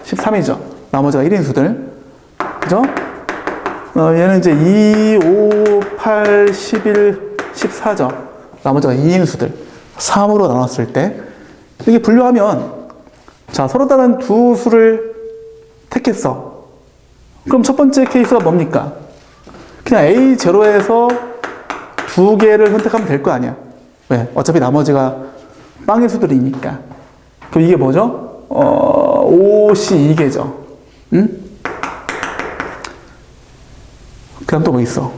Speaker 1: 13이죠. 나머지가 1인 수들. 그죠? 얘는 이제 2, 5, 8, 11, 14죠. 나머지가 2인 수들. 3으로 나눴을 때. 이게 분류하면, 자, 서로 다른 두 수를 택했어. 그럼 첫 번째 케이스가 뭡니까? 그냥 A0에서 두 개를 선택하면 될 거 아니야. 왜? 어차피 나머지가 빵의 수들이니까. 그럼 이게 뭐죠? 옷이 2개죠. 응? 그 다음 또 뭐 있어?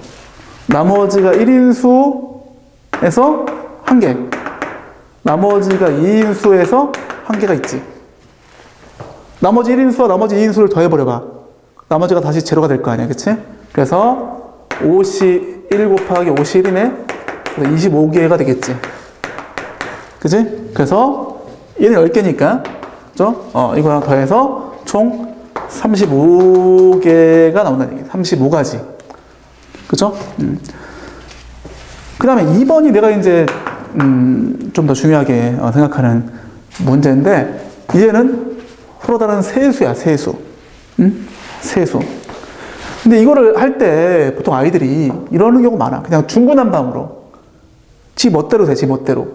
Speaker 1: 나머지가 1인수에서 1개. 나머지가 2인수에서 1개가 있지. 나머지 1인수와 나머지 2인수를 더해버려봐. 나머지가 다시 제로가 될 거 아니야. 그치? 그래서 옷이 1 곱하기 옷이 1이네. 그래서 25개가 되겠지. 그치? 그래서 얘는 10개니까. 그죠? 이거랑 더해서 총 35개가 나온다는 얘기야. 35가지. 그죠? 그 다음에 2번이 내가 이제, 좀 더 중요하게 생각하는 문제인데, 이제는 서로 다른 세수야, 세수. 세수. 근데 이거를 할 때 보통 아이들이 이러는 경우 많아. 그냥 중구난방으로. 지 멋대로 돼, 지 멋대로.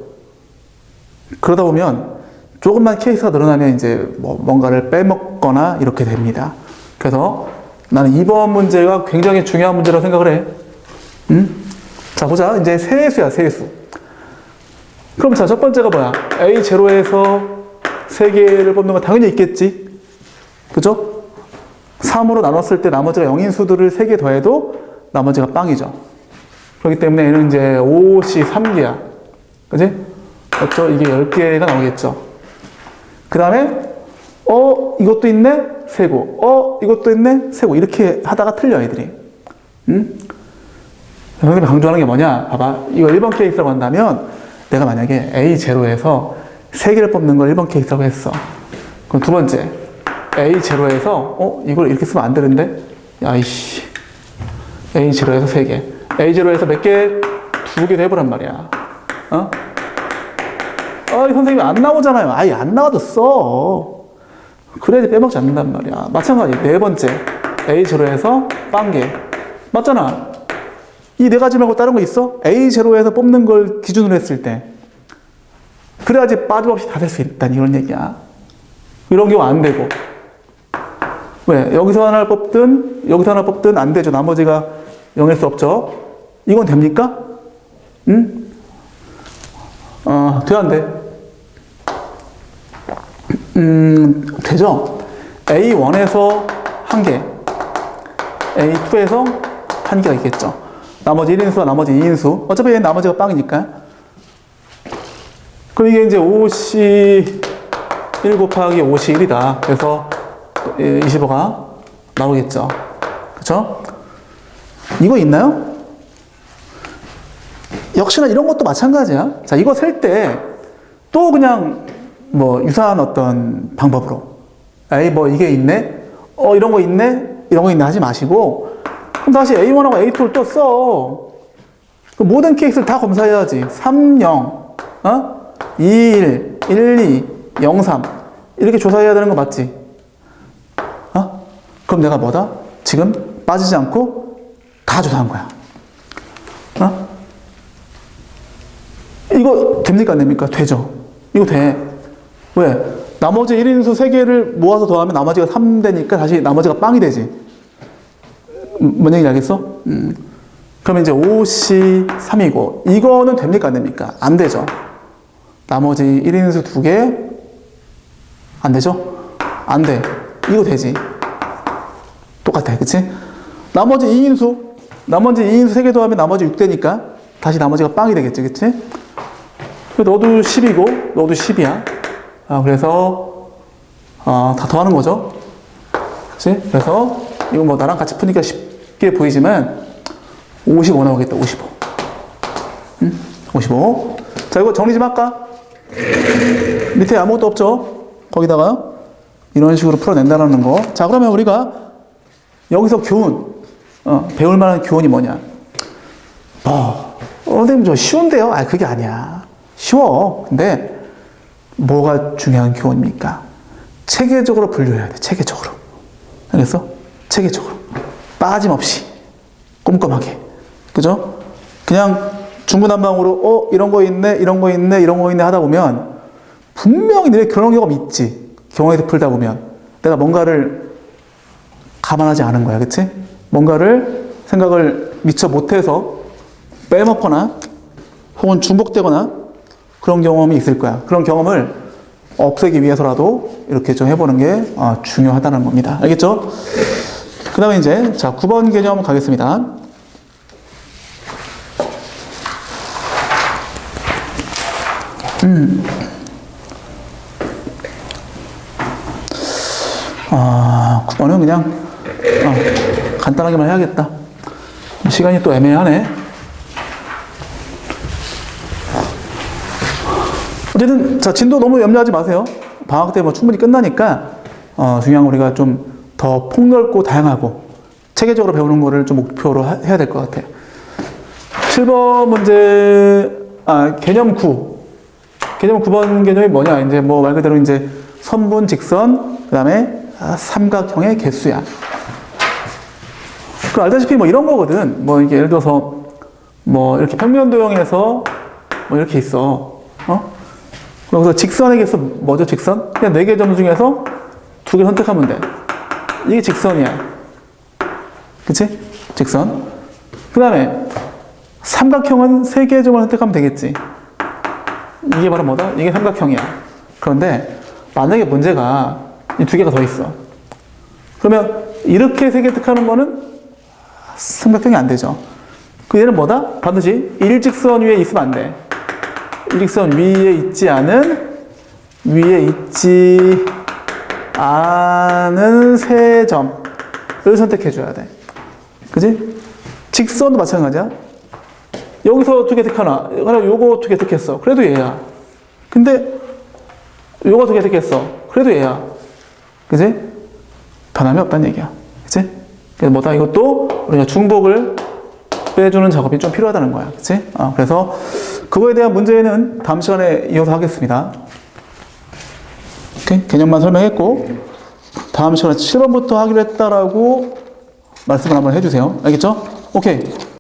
Speaker 1: 그러다 보면 조금만 케이스가 늘어나면 이제 뭔가를 빼먹거나 이렇게 됩니다. 그래서 나는 이번 문제가 굉장히 중요한 문제라고 생각을 해. 자, 보자. 이제 세수야, 세수. 그럼 자, 첫 번째가 뭐야? A0에서 3개를 뽑는 건 당연히 있겠지. 그죠? 3으로 나눴을 때 나머지가 0인수들을 3개 더해도 나머지가 빵이죠. 그렇기 때문에 얘는 이제 옷이 3개야. 그지? 맞죠? 이게 10개가 나오겠죠. 그 다음에, 이것도 있네? 세고. 이것도 있네? 세고. 이렇게 하다가 틀려, 애들이. 선생님이 강조하는 게 뭐냐? 봐봐. 이거 1번 케이스라고 한다면, 내가 만약에 A0에서 3개를 뽑는 걸 1번 케이스라고 했어. 그럼 두 번째. A0에서, 이걸 이렇게 쓰면 안 되는데? 야이씨. A0에서 3개. A0에서 몇 개? 2개 해보란 말이야. 선생님이 안 나오잖아요. 아예 안 나와도 써. 그래야지 빼먹지 않는단 말이야. 마찬가지. 네 번째. A0에서 빵개. 맞잖아. 이 네 가지 말고 다른 거 있어? A0에서 뽑는 걸 기준으로 했을 때. 그래야지 빠짐없이 다 될 수 있다는 이런 얘기야. 이런 경우 안 되고. 왜? 여기서 하나를 뽑든 안 되죠. 나머지가 0일 수 없죠. 이건 됩니까? 응? 돼, 안 돼? 되죠? A1에서 1개, A2에서 1개가 있겠죠. 나머지 1인수와 나머지 2인수. 어차피 얘는 나머지가 빵이니까. 그럼 이게 이제 5이 1 곱하기 5이 1이다. 그래서 25가 나오겠죠. 그쵸? 이거 있나요? 역시나 이런 것도 마찬가지야. 자, 이거 셀 때 또 그냥 유사한 어떤 방법으로. 이게 있네? 이런 거 있네? 이런 거 있네 하지 마시고, 그럼 다시 A1하고 A2를 또 써. 그 모든 케이스를 다 검사해야지. 3, 0, 2, 1, 1, 2, 0, 3. 이렇게 조사해야 되는 거 맞지? 그럼 내가 뭐다? 지금 빠지지 않고 다 조사한 거야. 이거 됩니까? 안 됩니까? 되죠. 이거 돼. 왜? 나머지 1인수 3개를 모아서 더하면 나머지가 3되니까 다시 나머지가 빵이 되지. 뭔 얘기인지 알겠어? 그러면 이제 5시 3이고, 이거는 됩니까? 안 됩니까? 안 되죠. 나머지 1인수 2개, 안 되죠? 안 돼. 이거 되지. 똑같아. 그치? 나머지 2인수 3개 더하면 나머지 6되니까 다시 나머지가 빵이 되겠지. 그치? 너도 10이고, 너도 10이야. 그래서, 다 더하는 거죠. 그치? 그래서, 이거 나랑 같이 푸니까 쉽게 보이지만, 55 나오겠다, 55. 55. 자, 이거 정리 좀 할까? 밑에 아무것도 없죠? 거기다가, 이런 식으로 풀어낸다는 거. 자, 그러면 우리가, 여기서 교훈, 배울 만한 교훈이 뭐냐? 선생님, 저 쉬운데요? 그게 아니야. 쉬워. 근데 뭐가 중요한 교훈입니까? 체계적으로 분류해야 돼. 체계적으로. 알겠어? 체계적으로. 빠짐없이. 꼼꼼하게. 그죠? 그냥 중구난방으로 이런 거 있네, 이런 거 있네, 이런 거 있네 하다 보면 분명히 너네 그런 경험 있지. 경험에서 풀다 보면 내가 뭔가를 감안하지 않은 거야. 그치? 뭔가를 생각을 미처 못해서 빼먹거나 혹은 중복되거나 그런 경험이 있을 거야. 그런 경험을 없애기 위해서라도 이렇게 좀 해보는 게 중요하다는 겁니다. 알겠죠? 그 다음에 이제, 자, 9번 개념 가겠습니다. 아, 9번은 그냥, 간단하게만 해야겠다. 시간이 또 애매하네. 어쨌든, 자, 진도 너무 염려하지 마세요. 방학 때 뭐 충분히 끝나니까, 중요한 건 우리가 좀 더 폭넓고 다양하고 체계적으로 배우는 거를 좀 목표로 해야 될 것 같아. 7번 문제, 개념 9. 개념 9번 개념이 뭐냐? 이제 뭐 말 그대로 이제 선분, 직선, 그 다음에 삼각형의 개수야. 그 알다시피 뭐 이런 거거든. 뭐 이게 예를 들어서 뭐 이렇게 평면도형에서 뭐 이렇게 있어. 그래서 직선의 개수 뭐죠? 직선? 그냥 4개 점 중에서 2개 선택하면 돼. 이게 직선이야. 그치? 직선. 그 다음에 삼각형은 3개의 점을 선택하면 되겠지. 이게 바로 뭐다? 이게 삼각형이야. 그런데 만약에 문제가 이 2개가 더 있어. 그러면 이렇게 3개 택하는 거는 삼각형이 안 되죠. 그 얘는 뭐다? 반드시 일직선 위에 있으면 안 돼. 일직선 위에 있지 않은 세 점을 선택해줘야 돼. 그지? 직선도 마찬가지야. 여기서 2개 택하나, 요거 2개 택했어. 그래도 얘야. 근데 요거 2개 택했어. 그래도 얘야. 그지? 변함이 없다는 얘기야. 그지? 그래서 뭐다? 이것도 우리가 중복을 빼주는 작업이 좀 필요하다는 거야. 그치? 그래서 그거에 대한 문제는 다음 시간에 이어서 하겠습니다. 오케이? 개념만 설명했고, 다음 시간에 7번부터 하기로 했다라고 말씀을 한번 해주세요. 알겠죠? 오케이.